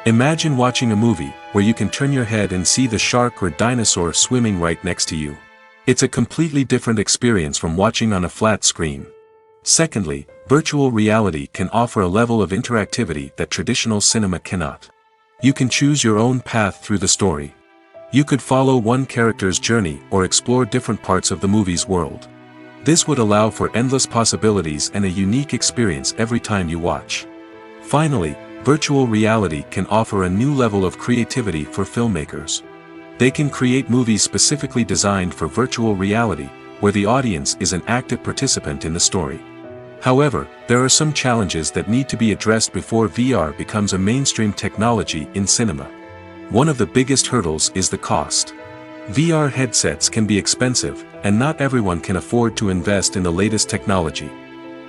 Imagine watching a movie, where you can turn your head and see the shark or dinosaur swimming right next to you. It's a completely different experience from watching on a flat screen. Secondly, virtual reality can offer a level of interactivity that traditional cinema cannot. You can choose your own path through the story. You could follow one character's journey or explore different parts of the movie's world. This would allow for endless possibilities and a unique experience every time you watch. Finally, virtual reality can offer a new level of creativity for filmmakers. They can create movies specifically designed for virtual reality, where the audience is an active participant in the story. However, there are some challenges that need to be addressed before VR becomes a mainstream technology in cinema. One of the biggest hurdles is the cost. VR headsets can be expensive, and not everyone can afford to invest in the latest technology.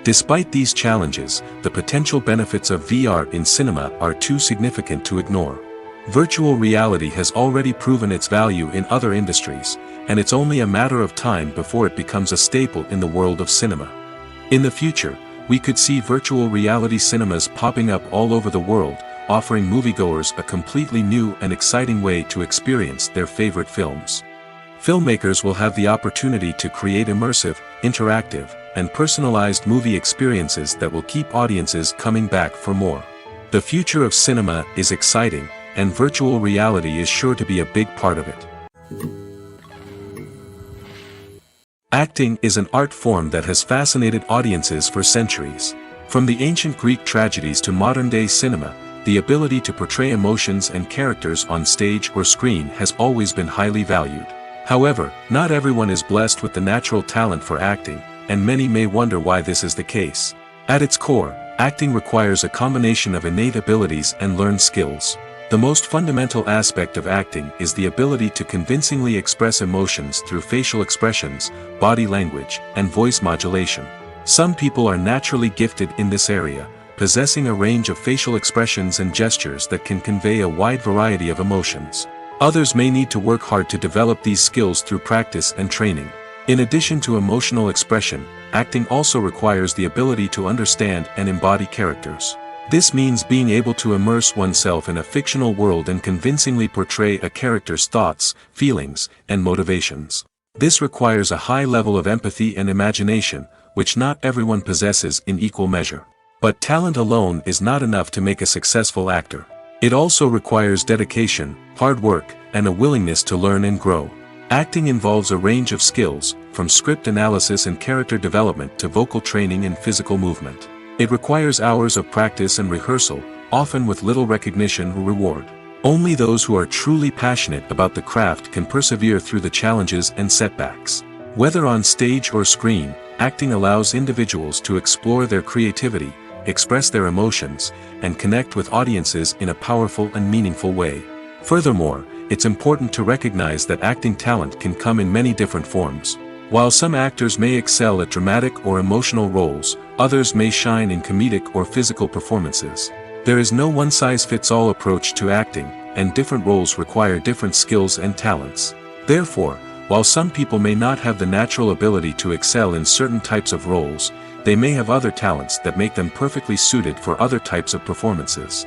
Despite these challenges, the potential benefits of VR in cinema are too significant to ignore. Virtual reality has already proven its value in other industries, and it's only a matter of time before it becomes a staple in the world of cinema. In the future, we could see virtual reality cinemas popping up all over the world, offering moviegoers a completely new and exciting way to experience their favorite films. Filmmakers will have the opportunity to create immersive, interactive, and personalized movie experiences that will keep audiences coming back for more. The future of cinema is exciting, and virtual reality is sure to be a big part of it. Acting is an art form that has fascinated audiences for centuries. From the ancient Greek tragedies to modern-day cinema, the ability to portray emotions and characters on stage or screen has always been highly valued. However, not everyone is blessed with the natural talent for acting, and many may wonder why this is the case. At its core, acting requires a combination of innate abilities and learned skills. The most fundamental aspect of acting is the ability to convincingly express emotions through facial expressions, body language, and voice modulation. Some people are naturally gifted in this area, possessing a range of facial expressions and gestures that can convey a wide variety of emotions. Others may need to work hard to develop these skills through practice and training. In addition to emotional expression, acting also requires the ability to understand and embody characters. This means being able to immerse oneself in a fictional world and convincingly portray a character's thoughts, feelings, and motivations. This requires a high level of empathy and imagination, which not everyone possesses in equal measure. But talent alone is not enough to make a successful actor. It also requires dedication, hard work, and a willingness to learn and grow. Acting involves a range of skills, from script analysis and character development to vocal training and physical movement. It requires hours of practice and rehearsal, often with little recognition or reward. Only those who are truly passionate about the craft can persevere through the challenges and setbacks. Whether on stage or screen, acting allows individuals to explore their creativity, express their emotions, and connect with audiences in a powerful and meaningful way. Furthermore, it's important to recognize that acting talent can come in many different forms. While some actors may excel at dramatic or emotional roles, others may shine in comedic or physical performances. There is no one-size-fits-all approach to acting, and different roles require different skills and talents. Therefore, while some people may not have the natural ability to excel in certain types of roles, they may have other talents that make them perfectly suited for other types of performances.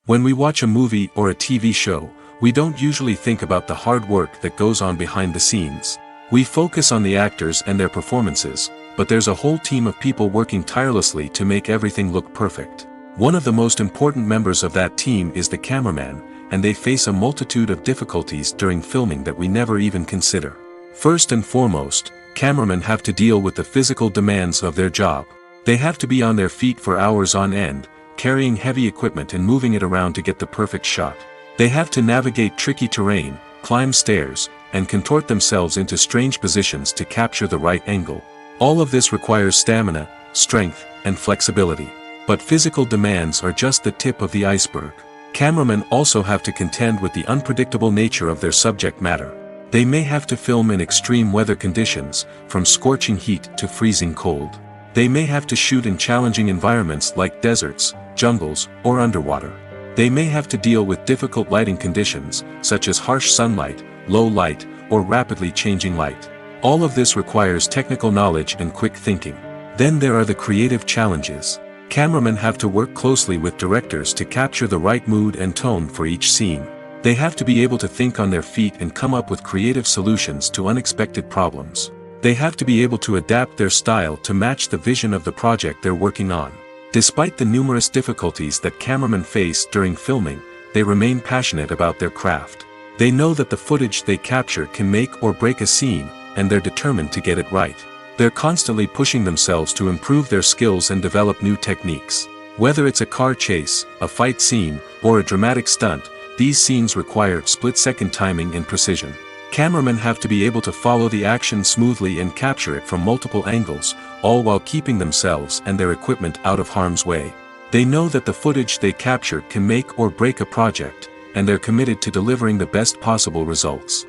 When we watch a movie or a TV show, we don't usually think about the hard work that goes on behind the scenes. We focus on the actors and their performances, but there's a whole team of people working tirelessly to make everything look perfect. One of the most important members of that team is the cameraman, and they face a multitude of difficulties during filming that we never even consider. First and foremost, cameramen have to deal with the physical demands of their job. They have to be on their feet for hours on end, carrying heavy equipment and moving it around to get the perfect shot. They have to navigate tricky terrain, climb stairs, and contort themselves into strange positions to capture the right angle. All of this requires stamina, strength, and flexibility. But physical demands are just the tip of the iceberg. Cameramen also have to contend with the unpredictable nature of their subject matter. They may have to film in extreme weather conditions, from scorching heat to freezing cold. They may have to shoot in challenging environments like deserts, jungles, or underwater. They may have to deal with difficult lighting conditions, such as harsh sunlight, low light, or rapidly changing light. All of this requires technical knowledge and quick thinking. Then there are the creative challenges. Cameramen have to work closely with directors to capture the right mood and tone for each scene. They have to be able to think on their feet and come up with creative solutions to unexpected problems. They have to be able to adapt their style to match the vision of the project they're working on. Despite the numerous difficulties that cameramen face during filming, they remain passionate about their craft. They know that the footage they capture can make or break a scene, and they're determined to get it right. They're constantly pushing themselves to improve their skills and develop new techniques. Whether it's a car chase, a fight scene, or a dramatic stunt, these scenes require split-second timing and precision. Cameramen have to be able to follow the action smoothly and capture it from multiple angles, all while keeping themselves and their equipment out of harm's way. They know that the footage they capture can make or break a project, and they're committed to delivering the best possible results.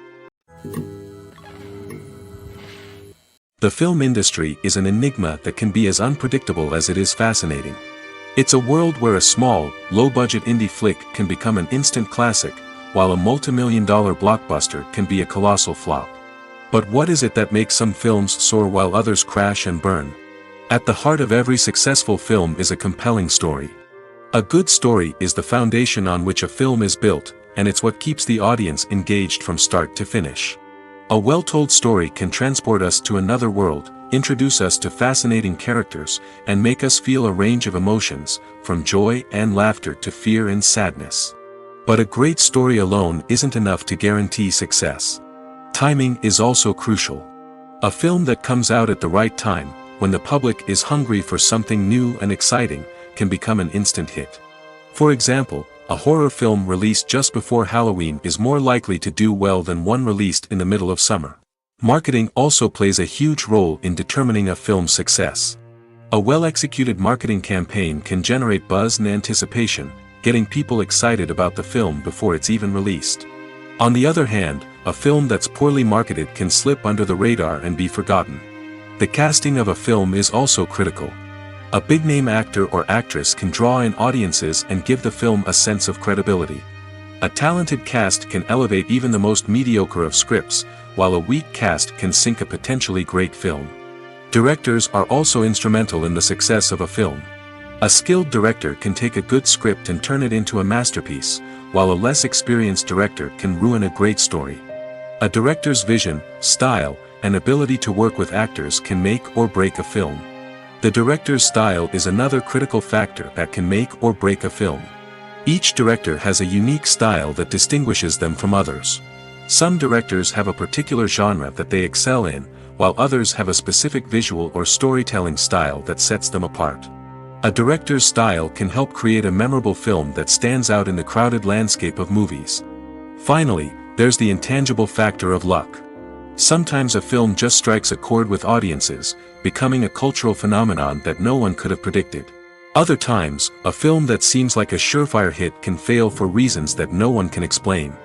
The film industry is an enigma that can be as unpredictable as it is fascinating. It's a world where a small, low-budget indie flick can become an instant classic, while a multi-million-dollar blockbuster can be a colossal flop. But what is it that makes some films soar while others crash and burn? At the heart of every successful film is a compelling story. A good story is the foundation on which a film is built, and it's what keeps the audience engaged from start to finish. A well-told story can transport us to another world, introduce us to fascinating characters, and make us feel a range of emotions, from joy and laughter to fear and sadness. But a great story alone isn't enough to guarantee success. Timing is also crucial. A film that comes out at the right time, when the public is hungry for something new and exciting, can become an instant hit. For example, a horror film released just before Halloween is more likely to do well than one released in the middle of summer. Marketing also plays a huge role in determining a film's success. A well-executed marketing campaign can generate buzz and anticipation, getting people excited about the film before it's even released. On the other hand, a film that's poorly marketed can slip under the radar and be forgotten. The casting of a film is also critical. A big-name actor or actress can draw in audiences and give the film a sense of credibility. A talented cast can elevate even the most mediocre of scripts, while a weak cast can sink a potentially great film. Directors are also instrumental in the success of a film. A skilled director can take a good script and turn it into a masterpiece, while a less experienced director can ruin a great story. A director's vision, style, and ability to work with actors can make or break a film. The director's style is another critical factor that can make or break a film. Each director has a unique style that distinguishes them from others. Some directors have a particular genre that they excel in, while others have a specific visual or storytelling style that sets them apart. A director's style can help create a memorable film that stands out in the crowded landscape of movies. Finally, there's the intangible factor of luck. Sometimes a film just strikes a chord with audiences, becoming a cultural phenomenon that no one could have predicted. Other times, a film that seems like a surefire hit can fail for reasons that no one can explain.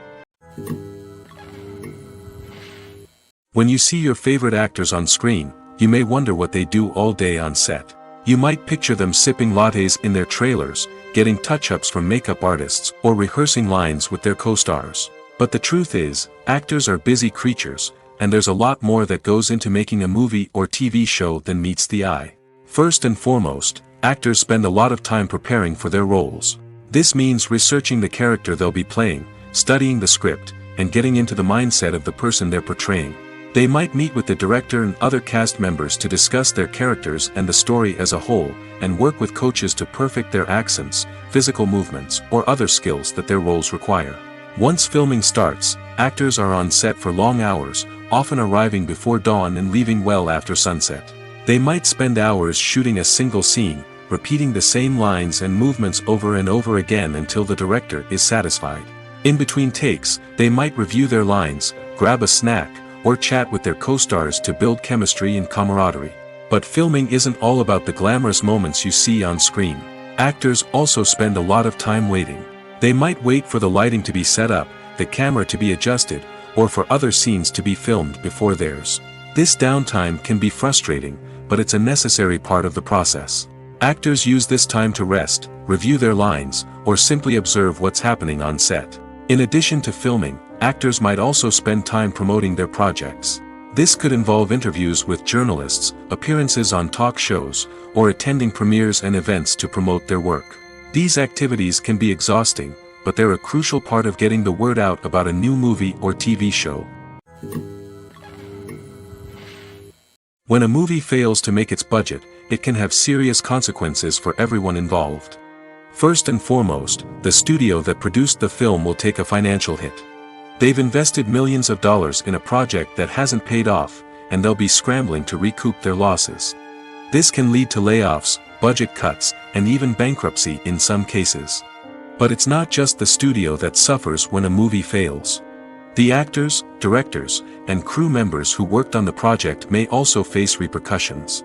When you see your favorite actors on screen, you may wonder what they do all day on set. You might picture them sipping lattes in their trailers, getting touch-ups from makeup artists, or rehearsing lines with their co-stars. But the truth is, actors are busy creatures, and there's a lot more that goes into making a movie or TV show than meets the eye. First and foremost, actors spend a lot of time preparing for their roles. This means researching the character they'll be playing, studying the script, and getting into the mindset of the person they're portraying. They might meet with the director and other cast members to discuss their characters and the story as a whole, and work with coaches to perfect their accents, physical movements, or other skills that their roles require. Once filming starts, actors are on set for long hours, often arriving before dawn and leaving well after sunset. They might spend hours shooting a single scene, repeating the same lines and movements over and over again until the director is satisfied. In between takes, they might review their lines, grab a snack, or chat with their co-stars to build chemistry and camaraderie. But filming isn't all about the glamorous moments you see on screen. Actors also spend a lot of time waiting. They might wait for the lighting to be set up, the camera to be adjusted, or for other scenes to be filmed before theirs. This downtime can be frustrating, but it's a necessary part of the process. Actors use this time to rest, review their lines, or simply observe what's happening on set. In addition to filming, actors might also spend time promoting their projects. This could involve interviews with journalists, appearances on talk shows, or attending premieres and events to promote their work. These activities can be exhausting, but they're a crucial part of getting the word out about a new movie or TV show. When a movie fails to make its budget, it can have serious consequences for everyone involved. First and foremost, the studio that produced the film will take a financial hit. They've invested millions of dollars in a project that hasn't paid off, and they'll be scrambling to recoup their losses. This can lead to layoffs, budget cuts, and even bankruptcy in some cases. But it's not just the studio that suffers when a movie fails. The actors, directors, and crew members who worked on the project may also face repercussions.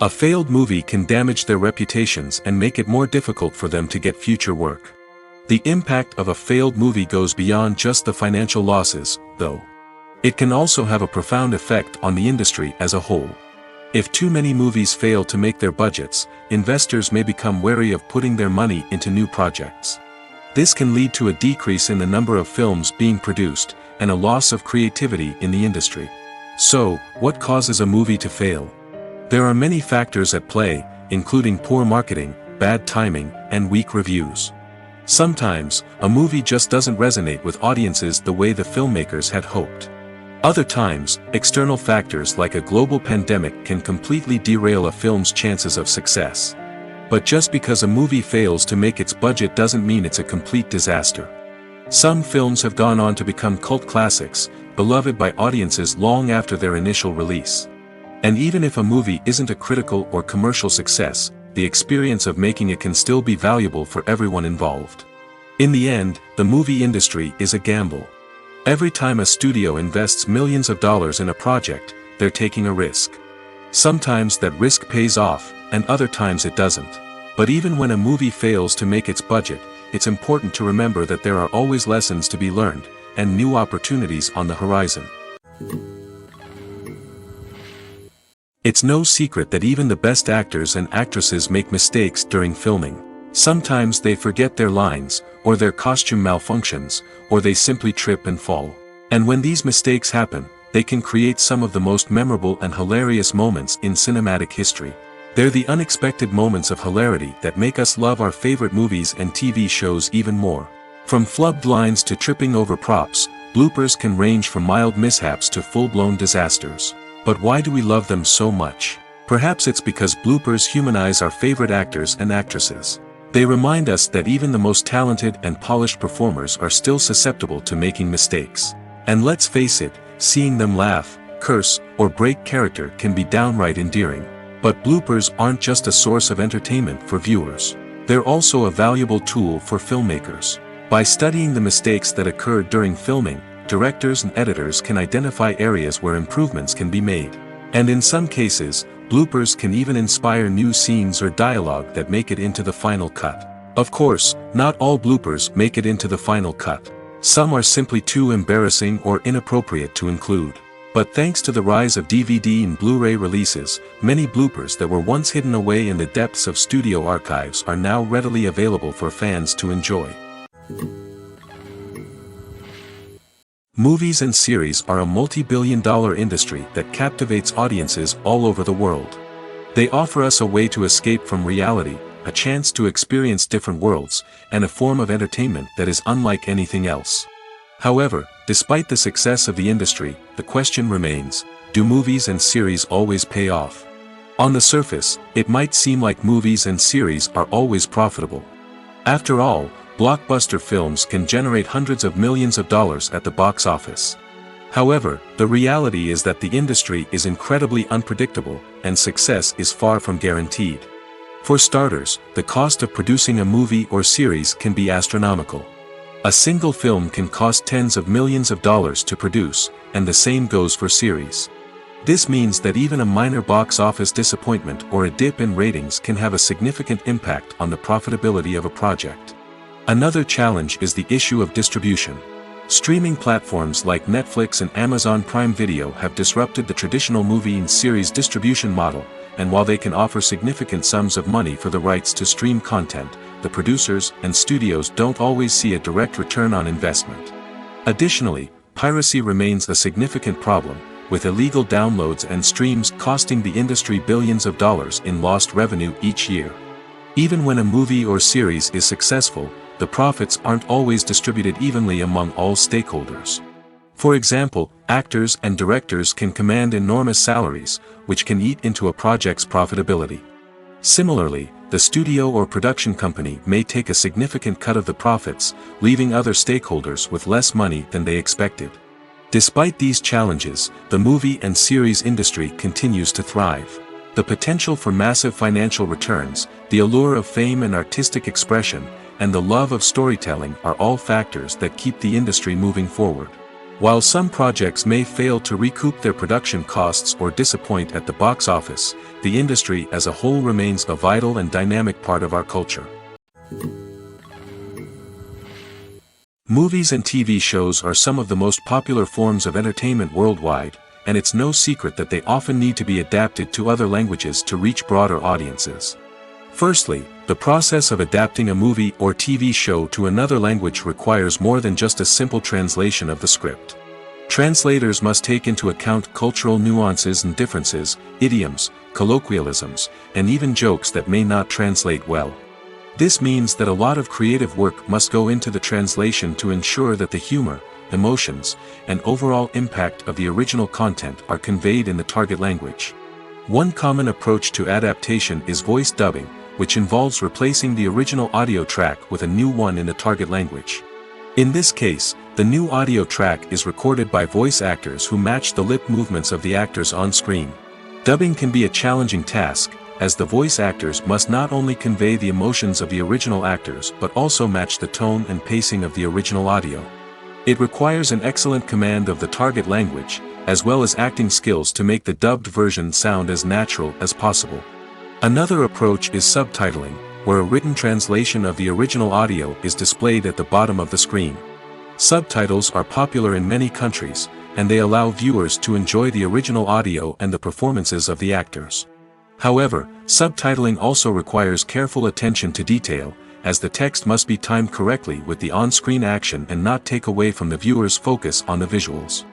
A failed movie can damage their reputations and make it more difficult for them to get future work. The impact of a failed movie goes beyond just the financial losses, though. It can also have a profound effect on the industry as a whole. If too many movies fail to make their budgets, investors may become wary of putting their money into new projects. This can lead to a decrease in the number of films being produced, and a loss of creativity in the industry. So, what causes a movie to fail? There are many factors at play, including poor marketing, bad timing, and weak reviews. Sometimes, a movie just doesn't resonate with audiences the way the filmmakers had hoped. Other times, external factors like a global pandemic can completely derail a film's chances of success. But just because a movie fails to make its budget doesn't mean it's a complete disaster. Some films have gone on to become cult classics, beloved by audiences long after their initial release. And even if a movie isn't a critical or commercial success, the experience of making it can still be valuable for everyone involved. In the end, the movie industry is a gamble. Every time a studio invests millions of dollars in a project, they're taking a risk. Sometimes that risk pays off, and other times it doesn't. But even when a movie fails to make its budget, it's important to remember that there are always lessons to be learned, and new opportunities on the horizon. It's no secret that even the best actors and actresses make mistakes during filming. Sometimes they forget their lines, or their costume malfunctions, or they simply trip and fall. And when these mistakes happen, they can create some of the most memorable and hilarious moments in cinematic history. They're the unexpected moments of hilarity that make us love our favorite movies and TV shows even more. From flubbed lines to tripping over props, bloopers can range from mild mishaps to full-blown disasters. But why do we love them so much? Perhaps it's because bloopers humanize our favorite actors and actresses. They remind us that even the most talented and polished performers are still susceptible to making mistakes. And let's face it, seeing them laugh, curse, or break character can be downright endearing. But bloopers aren't just a source of entertainment for viewers. They're also a valuable tool for filmmakers. By studying the mistakes that occurred during filming, directors and editors can identify areas where improvements can be made. And in some cases, bloopers can even inspire new scenes or dialogue that make it into the final cut. Of course, not all bloopers make it into the final cut. Some are simply too embarrassing or inappropriate to include. But thanks to the rise of DVD and Blu-ray releases, many bloopers that were once hidden away in the depths of studio archives are now readily available for fans to enjoy. Movies and series are a multi-billion-dollar industry that captivates audiences all over the world. They offer us a way to escape from reality, a chance to experience different worlds, and a form of entertainment that is unlike anything else. However, despite the success of the industry, the question remains, do movies and series always pay off? On the surface, it might seem like movies and series are always profitable. After all, blockbuster films can generate hundreds of millions of dollars at the box office. However, the reality is that the industry is incredibly unpredictable, and success is far from guaranteed. For starters, the cost of producing a movie or series can be astronomical. A single film can cost tens of millions of dollars to produce, and the same goes for series. This means that even a minor box office disappointment or a dip in ratings can have a significant impact on the profitability of a project. Another challenge is the issue of distribution. Streaming platforms like Netflix and Amazon Prime Video have disrupted the traditional movie and series distribution model, and while they can offer significant sums of money for the rights to stream content, the producers and studios don't always see a direct return on investment. Additionally, piracy remains a significant problem, with illegal downloads and streams costing the industry billions of dollars in lost revenue each year. Even when a movie or series is successful, the profits aren't always distributed evenly among all stakeholders. For example, actors and directors can command enormous salaries, which can eat into a project's profitability. Similarly, the studio or production company may take a significant cut of the profits, leaving other stakeholders with less money than they expected. Despite these challenges, the movie and series industry continues to thrive. The potential for massive financial returns, the allure of fame and artistic expression, and the love of storytelling are all factors that keep the industry moving forward. While some projects may fail to recoup their production costs or disappoint at the box office, the industry as a whole remains a vital and dynamic part of our culture. Movies and TV shows are some of the most popular forms of entertainment worldwide, and it's no secret that they often need to be adapted to other languages to reach broader audiences. Firstly, the process of adapting a movie or TV show to another language requires more than just a simple translation of the script. Translators must take into account cultural nuances and differences, idioms, colloquialisms, and even jokes that may not translate well. This means that a lot of creative work must go into the translation to ensure that the humor, emotions, and overall impact of the original content are conveyed in the target language. One common approach to adaptation is voice dubbing, which involves replacing the original audio track with a new one in the target language. In this case, the new audio track is recorded by voice actors who match the lip movements of the actors on screen. Dubbing can be a challenging task, as the voice actors must not only convey the emotions of the original actors but also match the tone and pacing of the original audio. It requires an excellent command of the target language, as well as acting skills to make the dubbed version sound as natural as possible. Another approach is subtitling, where a written translation of the original audio is displayed at the bottom of the screen. Subtitles are popular in many countries, and they allow viewers to enjoy the original audio and the performances of the actors. However, subtitling also requires careful attention to detail, as the text must be timed correctly with the on-screen action and not take away from the viewer's focus on the visuals.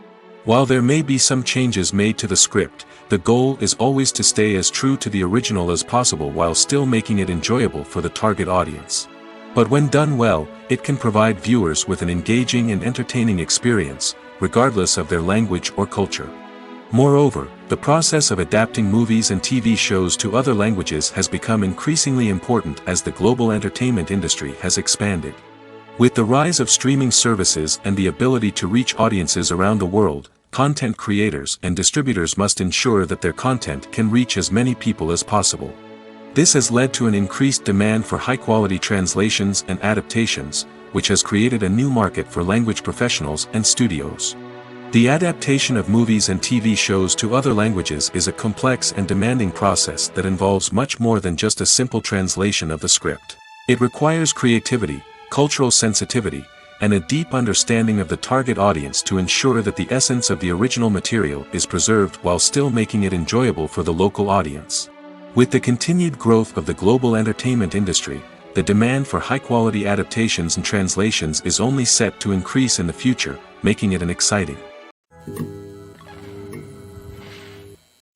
While there may be some changes made to the script, the goal is always to stay as true to the original as possible while still making it enjoyable for the target audience. But when done well, it can provide viewers with an engaging and entertaining experience, regardless of their language or culture. Moreover, the process of adapting movies and TV shows to other languages has become increasingly important as the global entertainment industry has expanded. With the rise of streaming services and the ability to reach audiences around the world, content creators and distributors must ensure that their content can reach as many people as possible. This has led to an increased demand for high-quality translations and adaptations, which has created a new market for language professionals and studios. The adaptation of movies and TV shows to other languages is a complex and demanding process that involves much more than just a simple translation of the script. It requires creativity, cultural sensitivity, and a deep understanding of the target audience to ensure that the essence of the original material is preserved while still making it enjoyable for the local audience. With the continued growth of the global entertainment industry, the demand for high-quality adaptations and translations is only set to increase in the future, making it an exciting.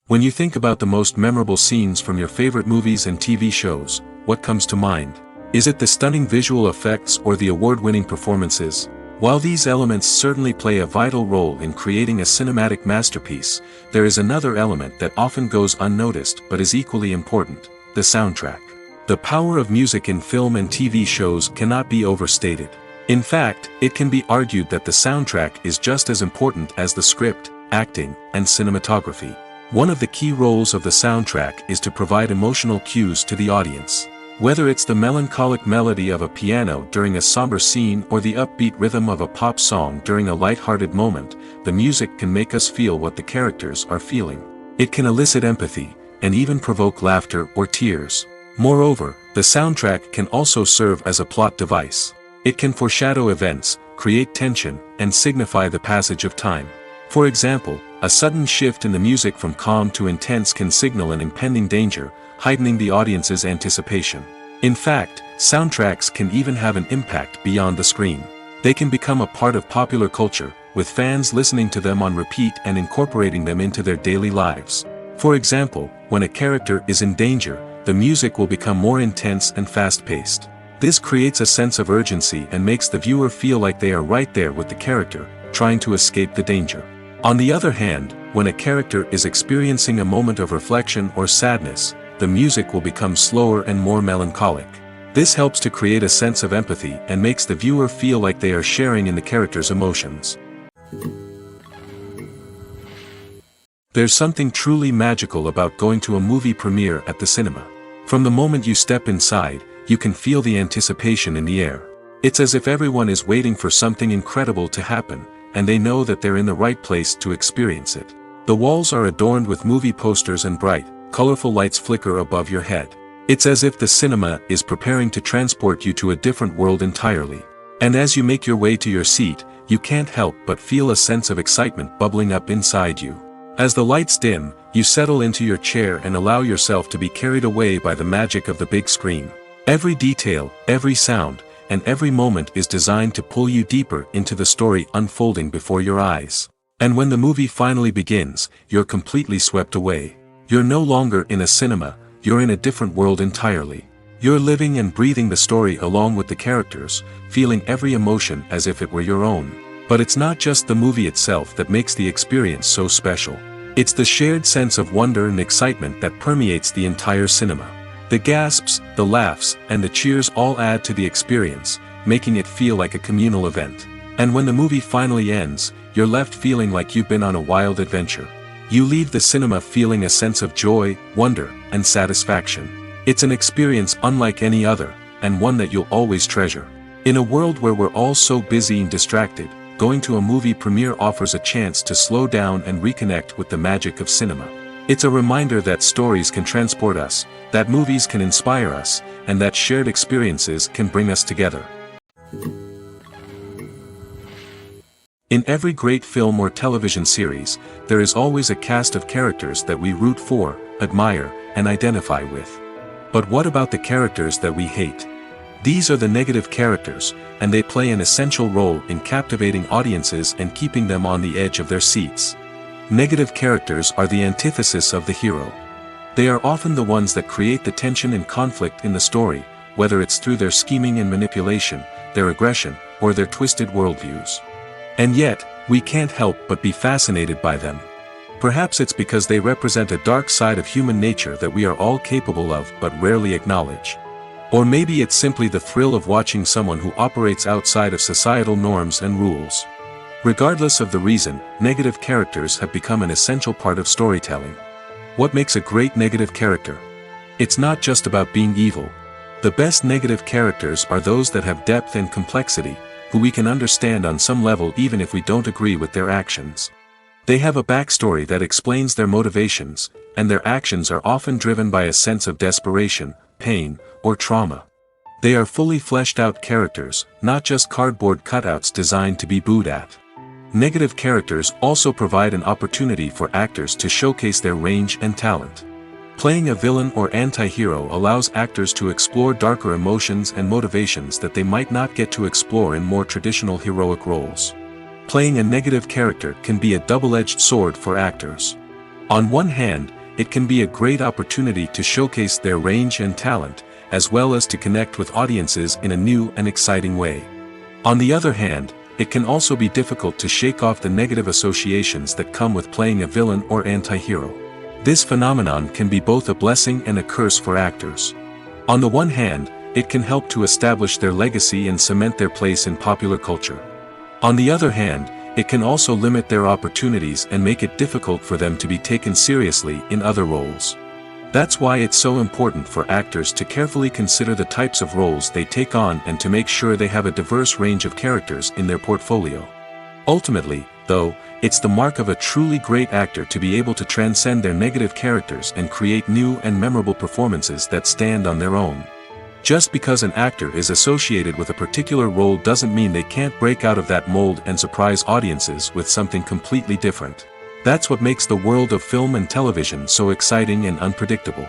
When you think about the most memorable scenes from your favorite movies and TV shows, what comes to mind? Is it the stunning visual effects or the award-winning performances? While these elements certainly play a vital role in creating a cinematic masterpiece, there is another element that often goes unnoticed but is equally important: the soundtrack. The power of music in film and TV shows cannot be overstated. In fact, it can be argued that the soundtrack is just as important as the script, acting, and cinematography. One of the key roles of the soundtrack is to provide emotional cues to the audience. Whether it's the melancholic melody of a piano during a somber scene or the upbeat rhythm of a pop song during a light-hearted moment, the music can make us feel what the characters are feeling. It can elicit empathy, and even provoke laughter or tears. Moreover, the soundtrack can also serve as a plot device. It can foreshadow events, create tension, and signify the passage of time. For example, a sudden shift in the music from calm to intense can signal an impending danger, heightening the audience's anticipation. In fact, soundtracks can even have an impact beyond the screen. They can become a part of popular culture, with fans listening to them on repeat and incorporating them into their daily lives. For example, when a character is in danger, the music will become more intense and fast-paced. This creates a sense of urgency and makes the viewer feel like they are right there with the character, trying to escape the danger. On the other hand, when a character is experiencing a moment of reflection or sadness, the music will become slower and more melancholic. This helps to create a sense of empathy and makes the viewer feel like they are sharing in the character's emotions. There's something truly magical about going to a movie premiere at the cinema. From the moment you step inside, you can feel the anticipation in the air. It's as if everyone is waiting for something incredible to happen, and they know that they're in the right place to experience it. The walls are adorned with movie posters and bright, colorful lights flicker above your head. It's as if the cinema is preparing to transport you to a different world entirely. And as you make your way to your seat, you can't help but feel a sense of excitement bubbling up inside you. As the lights dim, you settle into your chair and allow yourself to be carried away by the magic of the big screen. Every detail, every sound, and every moment is designed to pull you deeper into the story unfolding before your eyes. And when the movie finally begins, you're completely swept away. You're no longer in a cinema, you're in a different world entirely. You're living and breathing the story along with the characters, feeling every emotion as if it were your own. But it's not just the movie itself that makes the experience so special. It's the shared sense of wonder and excitement that permeates the entire cinema. The gasps, the laughs, and the cheers all add to the experience, making it feel like a communal event. And when the movie finally ends, you're left feeling like you've been on a wild adventure. You leave the cinema feeling a sense of joy, wonder, and satisfaction. It's an experience unlike any other, and one that you'll always treasure. In a world where we're all so busy and distracted, going to a movie premiere offers a chance to slow down and reconnect with the magic of cinema. It's a reminder that stories can transport us, that movies can inspire us, and that shared experiences can bring us together. In every great film or television series, there is always a cast of characters that we root for, admire, and identify with. But what about the characters that we hate? These are the negative characters, and they play an essential role in captivating audiences and keeping them on the edge of their seats. Negative characters are the antithesis of the hero. They are often the ones that create the tension and conflict in the story, whether it's through their scheming and manipulation, their aggression, or their twisted worldviews. And yet, we can't help but be fascinated by them. Perhaps it's because they represent a dark side of human nature that we are all capable of but rarely acknowledge. Or maybe it's simply the thrill of watching someone who operates outside of societal norms and rules. Regardless of the reason, negative characters have become an essential part of storytelling. What makes a great negative character? It's not just about being evil. The best negative characters are those that have depth and complexity, who we can understand on some level even if we don't agree with their actions. They have a backstory that explains their motivations, and their actions are often driven by a sense of desperation, pain, or trauma. They are fully fleshed out characters, not just cardboard cutouts designed to be booed at. Negative characters also provide an opportunity for actors to showcase their range and talent. Playing a villain or anti-hero allows actors to explore darker emotions and motivations that they might not get to explore in more traditional heroic roles. Playing a negative character can be a double-edged sword for actors. On one hand, it can be a great opportunity to showcase their range and talent, as well as to connect with audiences in a new and exciting way. On the other hand, it can also be difficult to shake off the negative associations that come with playing a villain or anti-hero. This phenomenon can be both a blessing and a curse for actors. On the one hand, it can help to establish their legacy and cement their place in popular culture. On the other hand, it can also limit their opportunities and make it difficult for them to be taken seriously in other roles. That's why it's so important for actors to carefully consider the types of roles they take on and to make sure they have a diverse range of characters in their portfolio. Ultimately, though, it's the mark of a truly great actor to be able to transcend their negative characters and create new and memorable performances that stand on their own. Just because an actor is associated with a particular role doesn't mean they can't break out of that mold and surprise audiences with something completely different. That's what makes the world of film and television so exciting and unpredictable.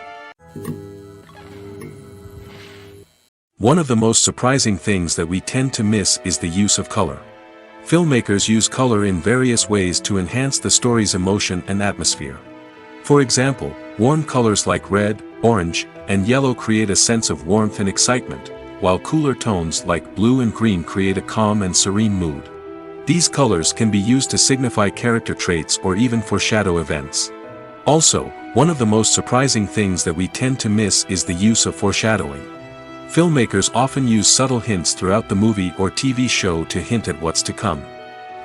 One of the most surprising things that we tend to miss is the use of color. Filmmakers use color in various ways to enhance the story's emotion and atmosphere. For example, warm colors like red, orange, and yellow create a sense of warmth and excitement, while cooler tones like blue and green create a calm and serene mood. These colors can be used to signify character traits or even foreshadow events. Also, one of the most surprising things that we tend to miss is the use of foreshadowing. Filmmakers often use subtle hints throughout the movie or TV show to hint at what's to come.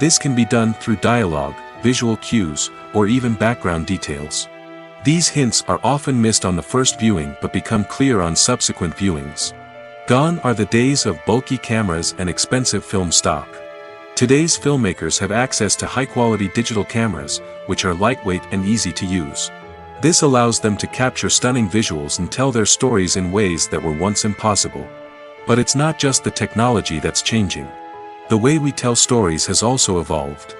This can be done through dialogue, visual cues, or even background details. These hints are often missed on the first viewing but become clear on subsequent viewings. Gone are the days of bulky cameras and expensive film stock. Today's filmmakers have access to high-quality digital cameras, which are lightweight and easy to use. This allows them to capture stunning visuals and tell their stories in ways that were once impossible. But it's not just the technology that's changing. The way we tell stories has also evolved.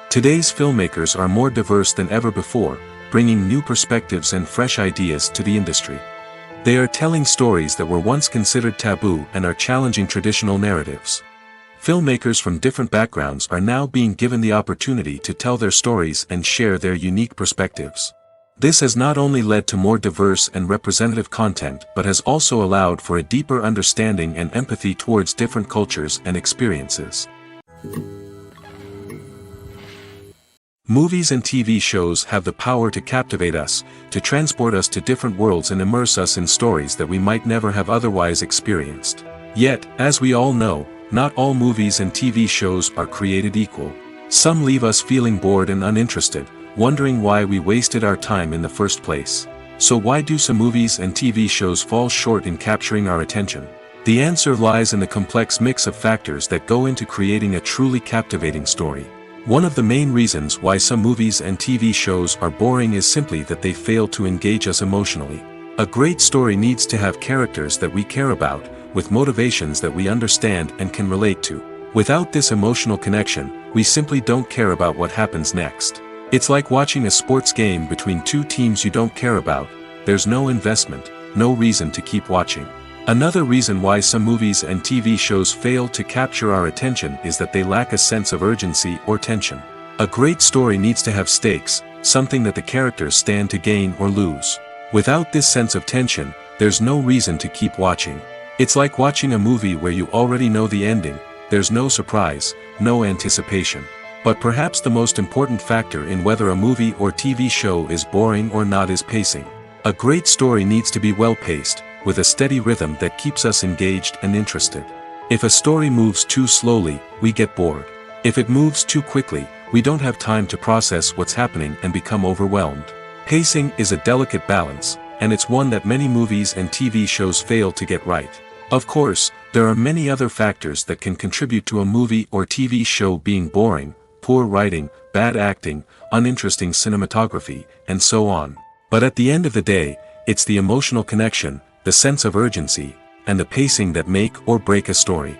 Today's filmmakers are more diverse than ever before, bringing new perspectives and fresh ideas to the industry. They are telling stories that were once considered taboo and are challenging traditional narratives. Filmmakers from different backgrounds are now being given the opportunity to tell their stories and share their unique perspectives. This has not only led to more diverse and representative content but has also allowed for a deeper understanding and empathy towards different cultures and experiences. Movies and TV shows have the power to captivate us, to transport us to different worlds and immerse us in stories that we might never have otherwise experienced. Yet, as we all know, not all movies and TV shows are created equal. Some leave us feeling bored and uninterested, wondering why we wasted our time in the first place. So why do some movies and TV shows fall short in capturing our attention? The answer lies in the complex mix of factors that go into creating a truly captivating story. One of the main reasons why some movies and TV shows are boring is simply that they fail to engage us emotionally. A great story needs to have characters that we care about, with motivations that we understand and can relate to. Without this emotional connection, we simply don't care about what happens next. It's like watching a sports game between two teams you don't care about. There's no investment, no reason to keep watching. Another reason why some movies and TV shows fail to capture our attention is that they lack a sense of urgency or tension. A great story needs to have stakes, something that the characters stand to gain or lose. Without this sense of tension, there's no reason to keep watching. It's like watching a movie where you already know the ending, there's no surprise, no anticipation. But perhaps the most important factor in whether a movie or TV show is boring or not is pacing. A great story needs to be well-paced, with a steady rhythm that keeps us engaged and interested. If a story moves too slowly, we get bored. If it moves too quickly, we don't have time to process what's happening and become overwhelmed. Pacing is a delicate balance, and it's one that many movies and TV shows fail to get right. Of course, there are many other factors that can contribute to a movie or TV show being boring: poor writing, bad acting, uninteresting cinematography, and so on. But at the end of the day, it's the emotional connection, the sense of urgency, and the pacing that make or break a story.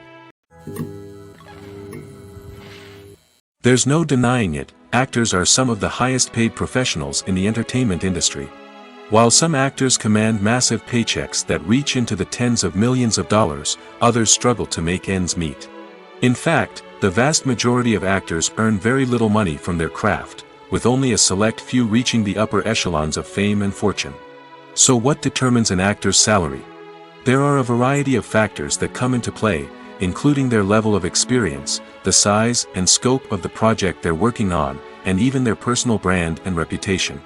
There's no denying it, actors are some of the highest paid professionals in the entertainment industry. While some actors command massive paychecks that reach into the tens of millions of dollars, others struggle to make ends meet. In fact, the vast majority of actors earn very little money from their craft, with only a select few reaching the upper echelons of fame and fortune. So what determines an actor's salary? There are a variety of factors that come into play, including their level of experience, the size and scope of the project they're working on, and even their personal brand and reputation.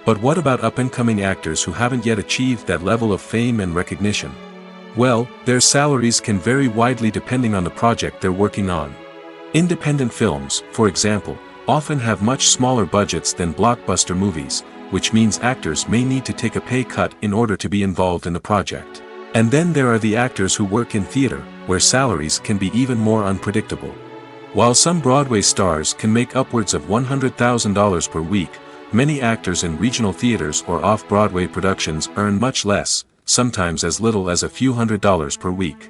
But what about up-and-coming actors who haven't yet achieved that level of fame and recognition? Well, their salaries can vary widely depending on the project they're working on. Independent films, for example, often have much smaller budgets than blockbuster movies, which means actors may need to take a pay cut in order to be involved in the project. And then there are the actors who work in theater, where salaries can be even more unpredictable. While some Broadway stars can make upwards of $100,000 per week, many actors in regional theaters or off-Broadway productions earn much less, sometimes as little as a few $100s per week.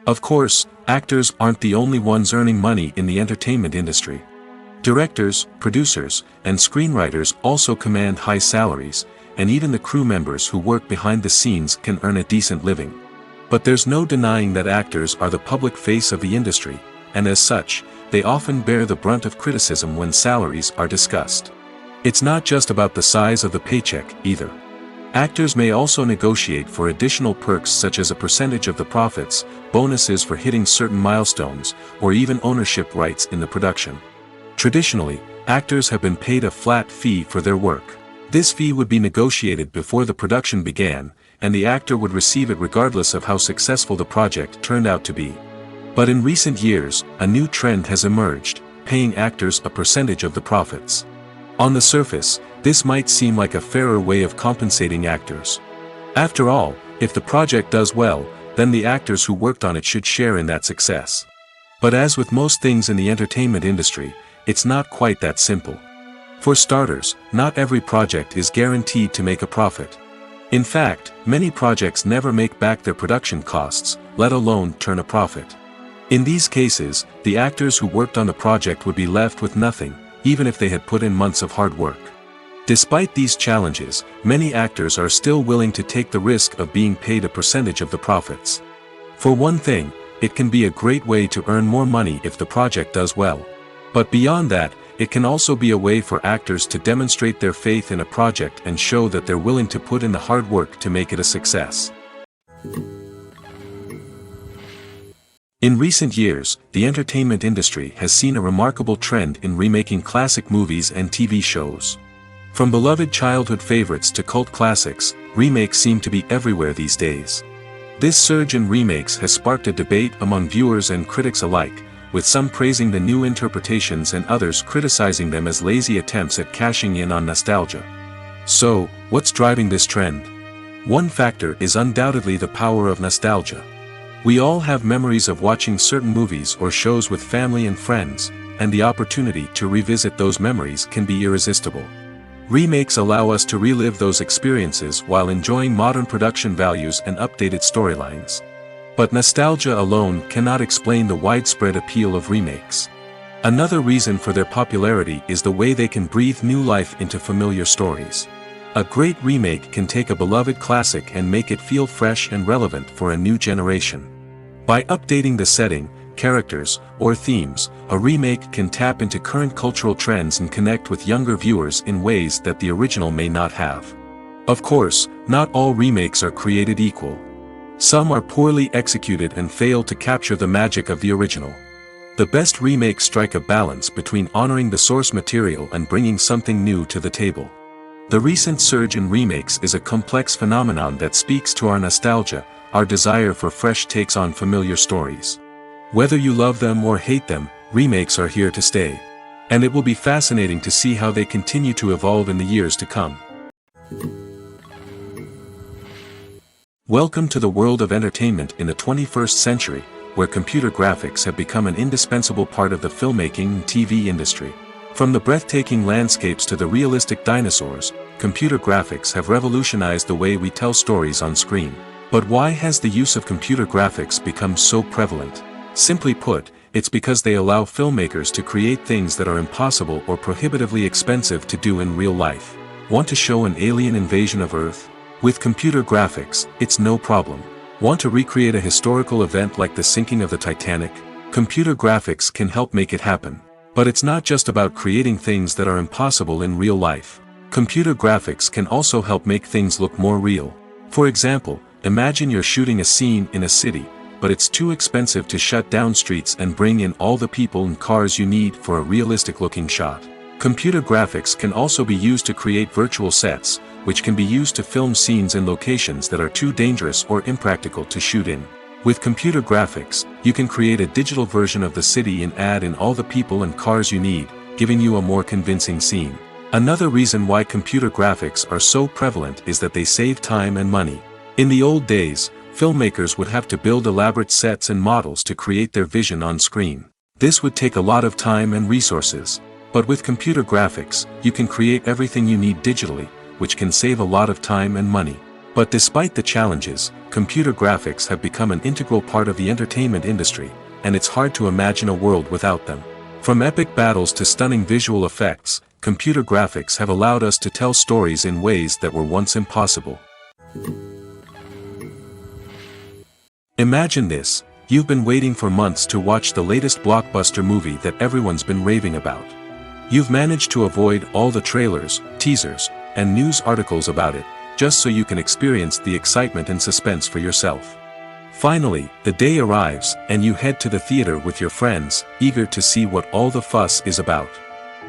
Of course, actors aren't the only ones earning money in the entertainment industry. Directors, producers, and screenwriters also command high salaries, and even the crew members who work behind the scenes can earn a decent living. But there's no denying that actors are the public face of the industry, and as such, they often bear the brunt of criticism when salaries are discussed. It's not just about the size of the paycheck, either. Actors may also negotiate for additional perks such as a percentage of the profits, bonuses for hitting certain milestones, or even ownership rights in the production. Traditionally, actors have been paid a flat fee for their work. This fee would be negotiated before the production began, and the actor would receive it regardless of how successful the project turned out to be. But in recent years, a new trend has emerged, paying actors a percentage of the profits. On the surface, this might seem like a fairer way of compensating actors. After all, if the project does well, then the actors who worked on it should share in that success. But as with most things in the entertainment industry, it's not quite that simple. For starters, not every project is guaranteed to make a profit. In fact, many projects never make back their production costs, let alone turn a profit. In these cases, the actors who worked on the project would be left with nothing, even if they had put in months of hard work. Despite these challenges, many actors are still willing to take the risk of being paid a percentage of the profits. For one thing, it can be a great way to earn more money if the project does well. But beyond that, it can also be a way for actors to demonstrate their faith in a project and show that they're willing to put in the hard work to make it a success. In recent years, the entertainment industry has seen a remarkable trend in remaking classic movies and TV shows. From beloved childhood favorites to cult classics, remakes seem to be everywhere these days. This surge in remakes has sparked a debate among viewers and critics alike, with some praising the new interpretations and others criticizing them as lazy attempts at cashing in on nostalgia. So, what's driving this trend? One factor is undoubtedly the power of nostalgia. We all have memories of watching certain movies or shows with family and friends, and the opportunity to revisit those memories can be irresistible. Remakes allow us to relive those experiences while enjoying modern production values and updated storylines. But nostalgia alone cannot explain the widespread appeal of remakes. Another reason for their popularity is the way they can breathe new life into familiar stories. A great remake can take a beloved classic and make it feel fresh and relevant for a new generation. By updating the setting, characters, or themes, a remake can tap into current cultural trends and connect with younger viewers in ways that the original may not have. Of course, not all remakes are created equal. Some are poorly executed and fail to capture the magic of the original. The best remakes strike a balance between honoring the source material and bringing something new to the table. The recent surge in remakes is a complex phenomenon that speaks to our nostalgia, our desire for fresh takes on familiar stories. Whether you love them or hate them, remakes are here to stay. And it will be fascinating to see how they continue to evolve in the years to come. Welcome to the world of entertainment in the 21st century, where computer graphics have become an indispensable part of the filmmaking and TV industry. From the breathtaking landscapes to the realistic dinosaurs, computer graphics have revolutionized the way we tell stories on screen. But why has the use of computer graphics become so prevalent? Simply put, it's because they allow filmmakers to create things that are impossible or prohibitively expensive to do in real life. Want to show an alien invasion of Earth? With computer graphics, it's no problem. Want to recreate a historical event like the sinking of the Titanic? Computer graphics can help make it happen. But it's not just about creating things that are impossible in real life. Computer graphics can also help make things look more real. For example, imagine you're shooting a scene in a city, but it's too expensive to shut down streets and bring in all the people and cars you need for a realistic-looking shot. Computer graphics can also be used to create virtual sets, which can be used to film scenes in locations that are too dangerous or impractical to shoot in. With computer graphics, you can create a digital version of the city and add in all the people and cars you need, giving you a more convincing scene. Another reason why computer graphics are so prevalent is that they save time and money. In the old days, filmmakers would have to build elaborate sets and models to create their vision on screen. This would take a lot of time and resources. But with computer graphics, you can create everything you need digitally, which can save a lot of time and money. But despite the challenges, computer graphics have become an integral part of the entertainment industry, and it's hard to imagine a world without them. From epic battles to stunning visual effects, computer graphics have allowed us to tell stories in ways that were once impossible. Imagine this: you've been waiting for months to watch the latest blockbuster movie that everyone's been raving about. You've managed to avoid all the trailers, teasers, and news articles about it, just so you can experience the excitement and suspense for yourself. Finally, the day arrives, and you head to the theater with your friends, eager to see what all the fuss is about.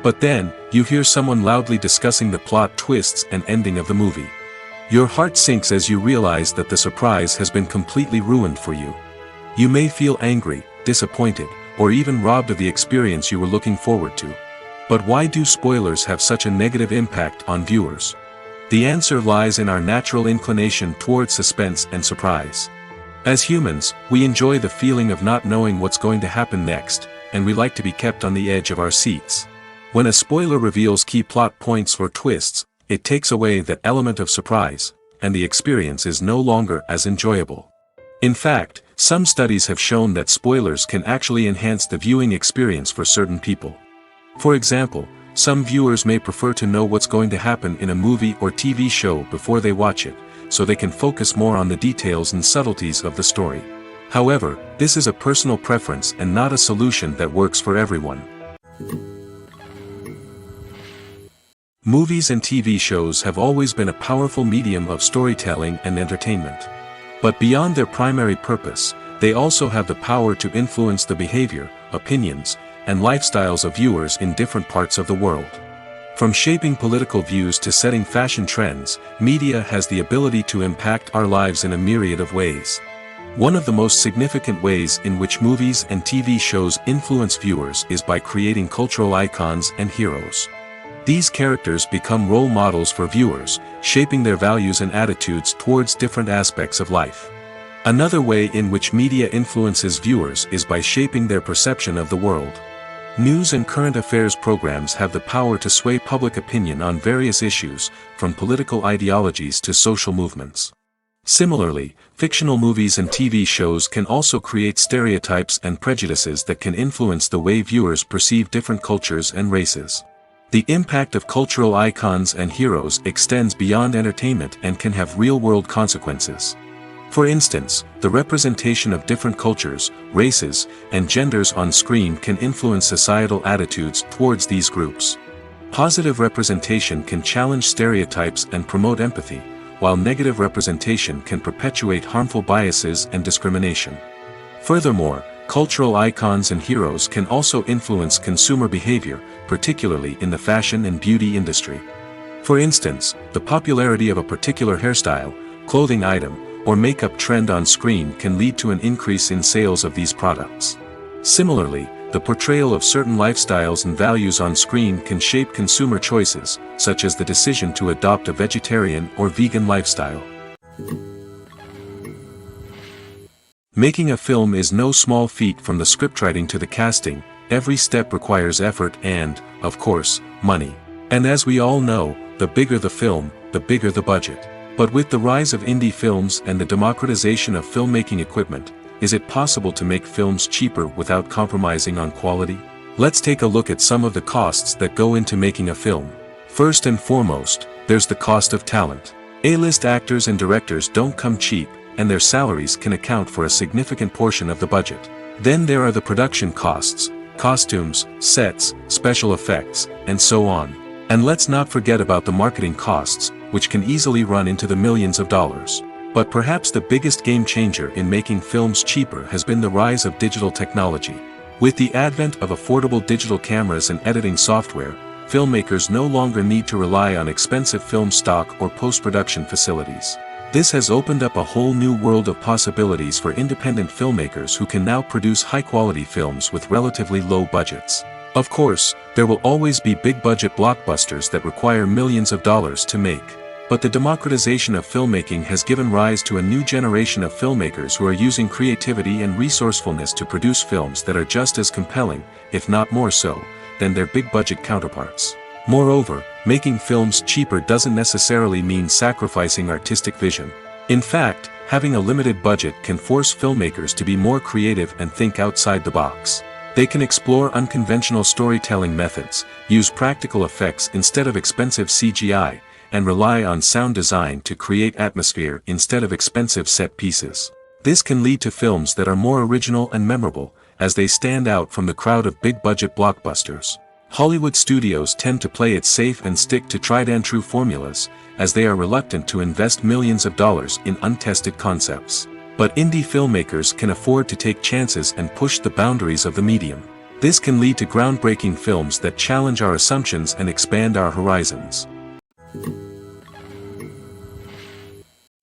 But then, you hear someone loudly discussing the plot twists and ending of the movie. Your heart sinks as you realize that the surprise has been completely ruined for you. You may feel angry, disappointed, or even robbed of the experience you were looking forward to. But why do spoilers have such a negative impact on viewers? The answer lies in our natural inclination toward suspense and surprise. As humans, we enjoy the feeling of not knowing what's going to happen next, and we like to be kept on the edge of our seats. When a spoiler reveals key plot points or twists, it takes away that element of surprise, and the experience is no longer as enjoyable. In fact, some studies have shown that spoilers can actually enhance the viewing experience for certain people. For example, some viewers may prefer to know what's going to happen in a movie or TV show before they watch it, so they can focus more on the details and subtleties of the story. However, this is a personal preference and not a solution that works for everyone. Movies and TV shows have always been a powerful medium of storytelling and entertainment. But beyond their primary purpose, they also have the power to influence the behavior, opinions, and lifestyles of viewers in different parts of the world. From shaping political views to setting fashion trends, media has the ability to impact our lives in a myriad of ways. One of the most significant ways in which movies and TV shows influence viewers is by creating cultural icons and heroes. These characters become role models for viewers, shaping their values and attitudes towards different aspects of life. Another way in which media influences viewers is by shaping their perception of the world. News and current affairs programs have the power to sway public opinion on various issues, from political ideologies to social movements. Similarly, fictional movies and TV shows can also create stereotypes and prejudices that can influence the way viewers perceive different cultures and races. The impact of cultural icons and heroes extends beyond entertainment and can have real-world consequences. For instance, the representation of different cultures, races, and genders on screen can influence societal attitudes towards these groups. Positive representation can challenge stereotypes and promote empathy, while negative representation can perpetuate harmful biases and discrimination. Furthermore, cultural icons and heroes can also influence consumer behavior, particularly in the fashion and beauty industry. For instance, the popularity of a particular hairstyle, clothing item, or makeup trend on screen can lead to an increase in sales of these products. Similarly, the portrayal of certain lifestyles and values on screen can shape consumer choices, such as the decision to adopt a vegetarian or vegan lifestyle. Making a film is no small feat. From the scriptwriting to the casting, every step requires effort and, of course, money. And as we all know, the bigger the film, the bigger the budget. But with the rise of indie films and the democratization of filmmaking equipment, is it possible to make films cheaper without compromising on quality? Let's take a look at some of the costs that go into making a film. First and foremost, there's the cost of talent. A-list actors and directors don't come cheap, and their salaries can account for a significant portion of the budget. Then there are the production costs, costumes, sets, special effects, and so on. And let's not forget about the marketing costs, which can easily run into the millions of dollars. But perhaps the biggest game changer in making films cheaper has been the rise of digital technology. With the advent of affordable digital cameras and editing software, filmmakers no longer need to rely on expensive film stock or post-production facilities. This has opened up a whole new world of possibilities for independent filmmakers who can now produce high-quality films with relatively low budgets. Of course, there will always be big-budget blockbusters that require millions of dollars to make. But the democratization of filmmaking has given rise to a new generation of filmmakers who are using creativity and resourcefulness to produce films that are just as compelling, if not more so, than their big-budget counterparts. Moreover, making films cheaper doesn't necessarily mean sacrificing artistic vision. In fact, having a limited budget can force filmmakers to be more creative and think outside the box. They can explore unconventional storytelling methods, use practical effects instead of expensive CGI, and rely on sound design to create atmosphere instead of expensive set pieces. This can lead to films that are more original and memorable, as they stand out from the crowd of big-budget blockbusters. Hollywood studios tend to play it safe and stick to tried-and-true formulas, as they are reluctant to invest millions of dollars in untested concepts. But indie filmmakers can afford to take chances and push the boundaries of the medium. This can lead to groundbreaking films that challenge our assumptions and expand our horizons.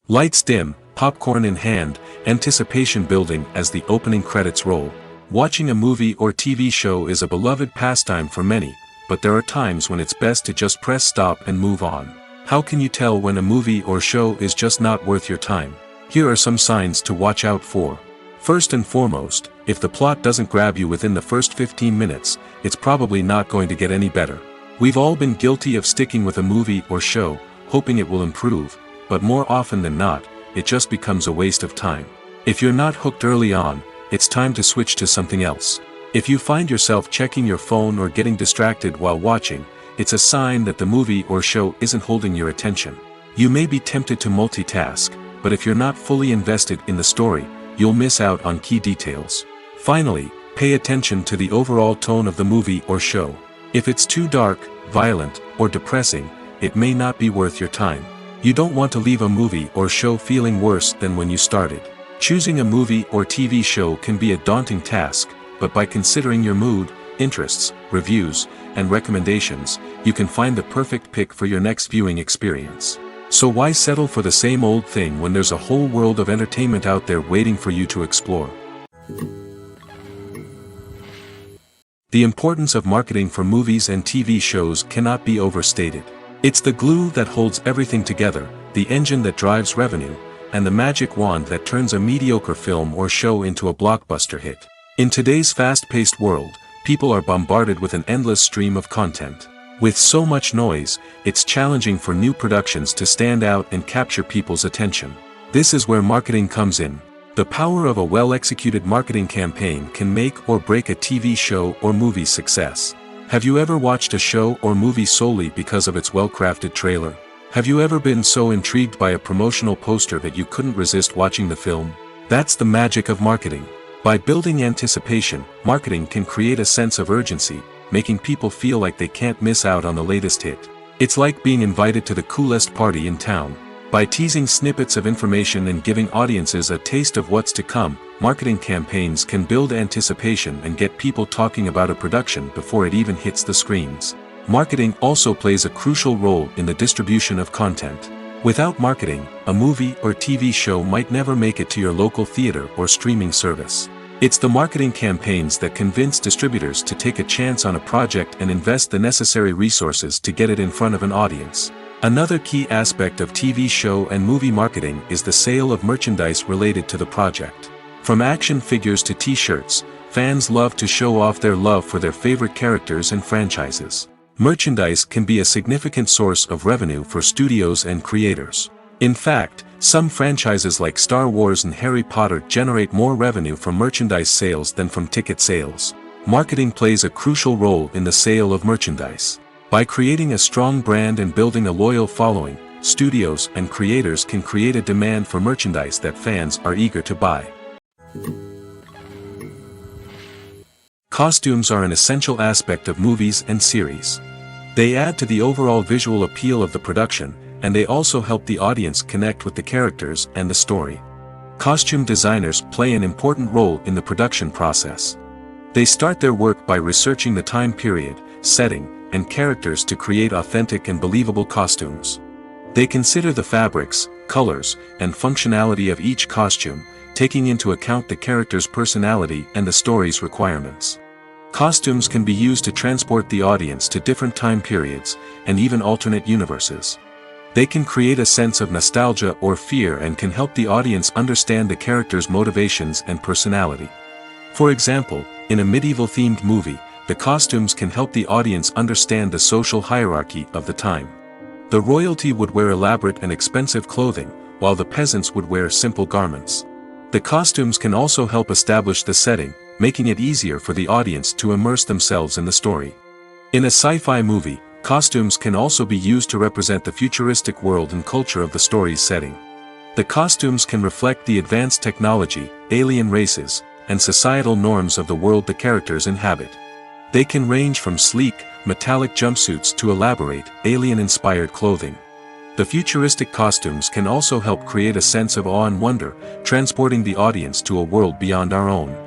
Lights dim, popcorn in hand, anticipation building as the opening credits roll. Watching a movie or TV show is a beloved pastime for many, but there are times when it's best to just press stop and move on. How can you tell when a movie or show is just not worth your time? Here are some signs to watch out for. First and foremost, if the plot doesn't grab you within the first 15 minutes, it's probably not going to get any better. We've all been guilty of sticking with a movie or show, hoping it will improve, but more often than not, it just becomes a waste of time. If you're not hooked early on, it's time to switch to something else. If you find yourself checking your phone or getting distracted while watching, it's a sign that the movie or show isn't holding your attention. You may be tempted to multitask, but if you're not fully invested in the story, you'll miss out on key details. Finally, pay attention to the overall tone of the movie or show. If it's too dark, violent, or depressing, it may not be worth your time. You don't want to leave a movie or show feeling worse than when you started. Choosing a movie or TV show can be a daunting task, but by considering your mood, interests, reviews, and recommendations, you can find the perfect pick for your next viewing experience. So why settle for the same old thing when there's a whole world of entertainment out there waiting for you to explore? The importance of marketing for movies and TV shows cannot be overstated. It's the glue that holds everything together, the engine that drives revenue, and the magic wand that turns a mediocre film or show into a blockbuster hit. In today's fast-paced world, people are bombarded with an endless stream of content. With so much noise, it's challenging for new productions to stand out and capture people's attention. This is where marketing comes in. The power of a well-executed marketing campaign can make or break a TV show or movie's success. Have you ever watched a show or movie solely because of its well-crafted trailer? Have you ever been so intrigued by a promotional poster that you couldn't resist watching the film? That's the magic of marketing. By building anticipation, marketing can create a sense of urgency, making people feel like they can't miss out on the latest hit. It's like being invited to the coolest party in town. By teasing snippets of information and giving audiences a taste of what's to come, marketing campaigns can build anticipation and get people talking about a production before it even hits the screens. Marketing also plays a crucial role in the distribution of content. Without marketing, a movie or TV show might never make it to your local theater or streaming service. It's the marketing campaigns that convince distributors to take a chance on a project and invest the necessary resources to get it in front of an audience. Another key aspect of TV show and movie marketing is the sale of merchandise related to the project. From action figures to t-shirts, fans love to show off their love for their favorite characters and franchises. Merchandise can be a significant source of revenue for studios and creators. In fact, some franchises like Star Wars and Harry Potter generate more revenue from merchandise sales than from ticket sales. Marketing plays a crucial role in the sale of merchandise. By creating a strong brand and building a loyal following, studios and creators can create a demand for merchandise that fans are eager to buy. Costumes are an essential aspect of movies and series. They add to the overall visual appeal of the production, and they also help the audience connect with the characters and the story. Costume designers play an important role in the production process. They start their work by researching the time period, setting, and characters to create authentic and believable costumes. They consider the fabrics, colors, and functionality of each costume, taking into account the character's personality and the story's requirements. Costumes can be used to transport the audience to different time periods, and even alternate universes. They can create a sense of nostalgia or fear and can help the audience understand the character's motivations and personality. For example, in a medieval-themed movie, the costumes can help the audience understand the social hierarchy of the time. The royalty would wear elaborate and expensive clothing, while the peasants would wear simple garments. The costumes can also help establish the setting, making it easier for the audience to immerse themselves in the story. In a sci-fi movie, costumes can also be used to represent the futuristic world and culture of the story's setting. The costumes can reflect the advanced technology, alien races, and societal norms of the world the characters inhabit. They can range from sleek, metallic jumpsuits to elaborate, alien-inspired clothing. The futuristic costumes can also help create a sense of awe and wonder, transporting the audience to a world beyond our own.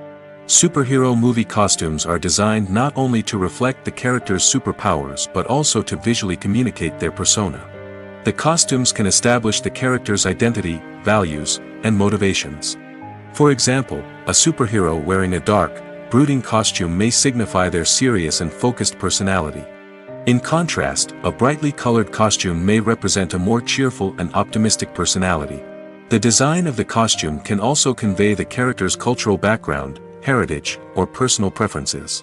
Superhero movie costumes are designed not only to reflect the character's superpowers but also to visually communicate their persona. The costumes can establish the character's identity, values, and motivations. For example, a superhero wearing a dark, brooding costume may signify their serious and focused personality. In contrast, a brightly colored costume may represent a more cheerful and optimistic personality. The design of the costume can also convey the character's cultural background, heritage, or personal preferences.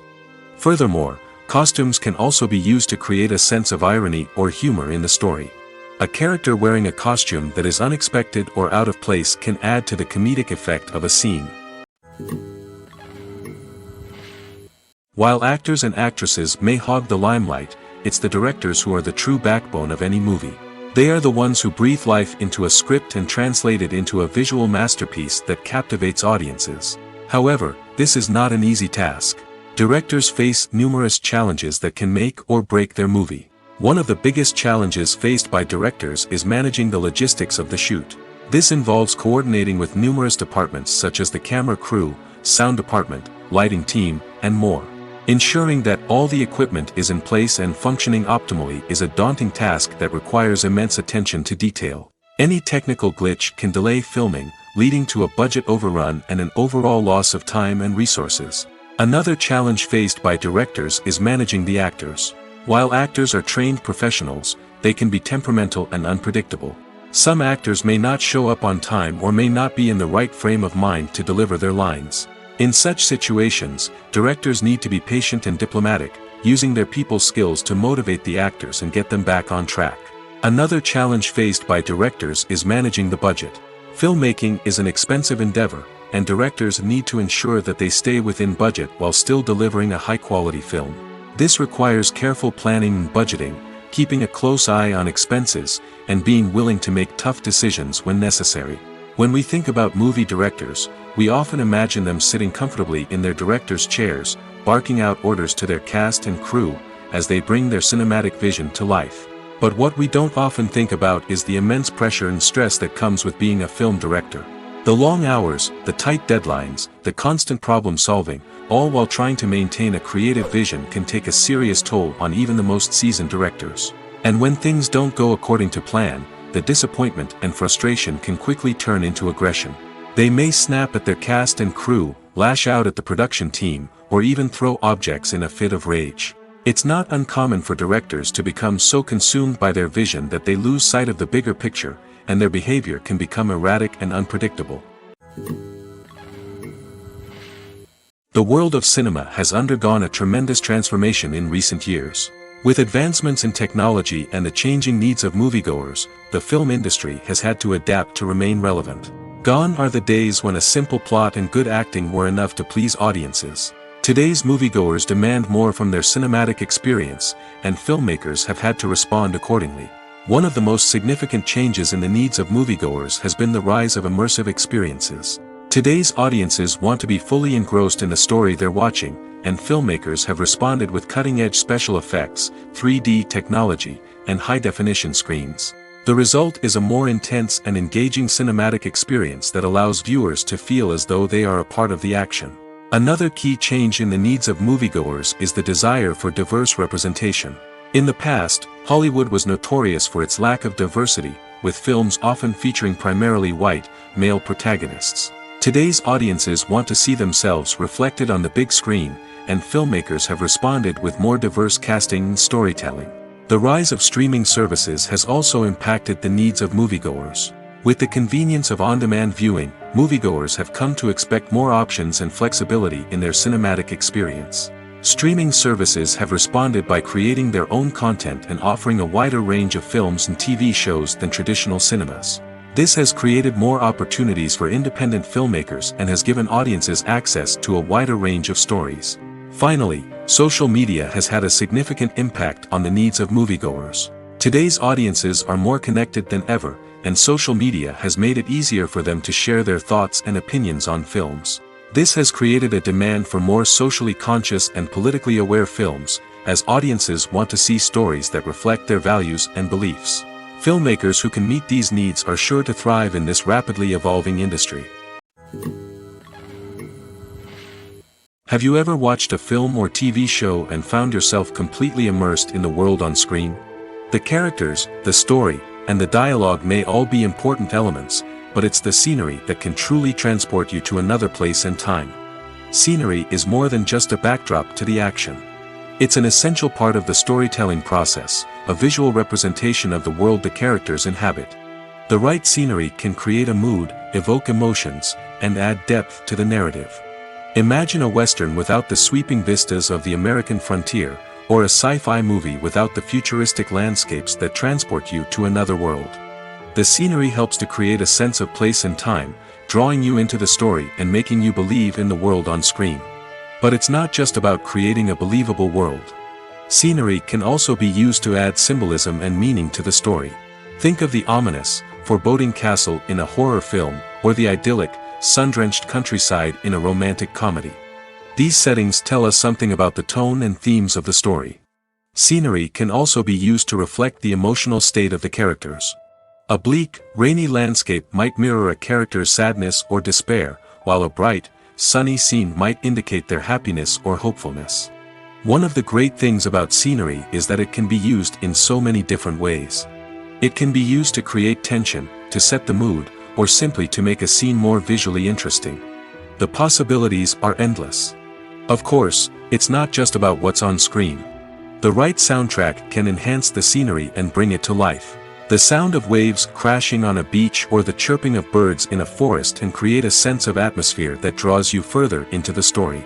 Furthermore, costumes can also be used to create a sense of irony or humor in the story. A character wearing a costume that is unexpected or out of place can add to the comedic effect of a scene. While actors and actresses may hog the limelight, it's the directors who are the true backbone of any movie. They are the ones who breathe life into a script and translate it into a visual masterpiece that captivates audiences. However, this is not an easy task. Directors face numerous challenges that can make or break their movie. One of the biggest challenges faced by directors is managing the logistics of the shoot. This involves coordinating with numerous departments such as the camera crew, sound department, lighting team, and more. Ensuring that all the equipment is in place and functioning optimally is a daunting task that requires immense attention to detail. Any technical glitch can delay filming, leading to a budget overrun and an overall loss of time and resources. Another challenge faced by directors is managing the actors. While actors are trained professionals, they can be temperamental and unpredictable. Some actors may not show up on time or may not be in the right frame of mind to deliver their lines. In such situations, directors need to be patient and diplomatic, using their people skills to motivate the actors and get them back on track. Another challenge faced by directors is managing the budget. Filmmaking is an expensive endeavor, and directors need to ensure that they stay within budget while still delivering a high-quality film. This requires careful planning and budgeting, keeping a close eye on expenses, and being willing to make tough decisions when necessary. When we think about movie directors, we often imagine them sitting comfortably in their director's chairs, barking out orders to their cast and crew, as they bring their cinematic vision to life. But what we don't often think about is the immense pressure and stress that comes with being a film director. The long hours, the tight deadlines, the constant problem solving, all while trying to maintain a creative vision can take a serious toll on even the most seasoned directors. And when things don't go according to plan, the disappointment and frustration can quickly turn into aggression. They may snap at their cast and crew, lash out at the production team, or even throw objects in a fit of rage. It's not uncommon for directors to become so consumed by their vision that they lose sight of the bigger picture, and their behavior can become erratic and unpredictable. The world of cinema has undergone a tremendous transformation in recent years. With advancements in technology and the changing needs of moviegoers, the film industry has had to adapt to remain relevant. Gone are the days when a simple plot and good acting were enough to please audiences. Today's moviegoers demand more from their cinematic experience, and filmmakers have had to respond accordingly. One of the most significant changes in the needs of moviegoers has been the rise of immersive experiences. Today's audiences want to be fully engrossed in the story they're watching, and filmmakers have responded with cutting-edge special effects, 3D technology, and high-definition screens. The result is a more intense and engaging cinematic experience that allows viewers to feel as though they are a part of the action. Another key change in the needs of moviegoers is the desire for diverse representation. In the past, Hollywood was notorious for its lack of diversity, with films often featuring primarily white, male protagonists. Today's audiences want to see themselves reflected on the big screen, and filmmakers have responded with more diverse casting and storytelling. The rise of streaming services has also impacted the needs of moviegoers. With the convenience of on-demand viewing, moviegoers have come to expect more options and flexibility in their cinematic experience. Streaming services have responded by creating their own content and offering a wider range of films and TV shows than traditional cinemas. This has created more opportunities for independent filmmakers and has given audiences access to a wider range of stories. Finally, social media has had a significant impact on the needs of moviegoers. Today's audiences are more connected than ever, and social media has made it easier for them to share their thoughts and opinions on films. This has created a demand for more socially conscious and politically aware films, as audiences want to see stories that reflect their values and beliefs. Filmmakers who can meet these needs are sure to thrive in this rapidly evolving industry. Have you ever watched a film or TV show and found yourself completely immersed in the world on screen? The characters, the story, and the dialogue may all be important elements, but it's the scenery that can truly transport you to another place and time. Scenery is more than just a backdrop to the action. It's an essential part of the storytelling process, a visual representation of the world the characters inhabit. The right scenery can create a mood, evoke emotions, and add depth to the narrative. Imagine a Western without the sweeping vistas of the American frontier, or a sci-fi movie without the futuristic landscapes that transport you to another world. The scenery helps to create a sense of place and time, drawing you into the story and making you believe in the world on screen. But it's not just about creating a believable world. Scenery can also be used to add symbolism and meaning to the story. Think of the ominous, foreboding castle in a horror film, or the idyllic, sun-drenched countryside in a romantic comedy. These settings tell us something about the tone and themes of the story. Scenery can also be used to reflect the emotional state of the characters. A bleak, rainy landscape might mirror a character's sadness or despair, while a bright, sunny scene might indicate their happiness or hopefulness. One of the great things about scenery is that it can be used in so many different ways. It can be used to create tension, to set the mood, or simply to make a scene more visually interesting. The possibilities are endless. Of course, it's not just about what's on screen. The right soundtrack can enhance the scenery and bring it to life. The sound of waves crashing on a beach or the chirping of birds in a forest can create a sense of atmosphere that draws you further into the story.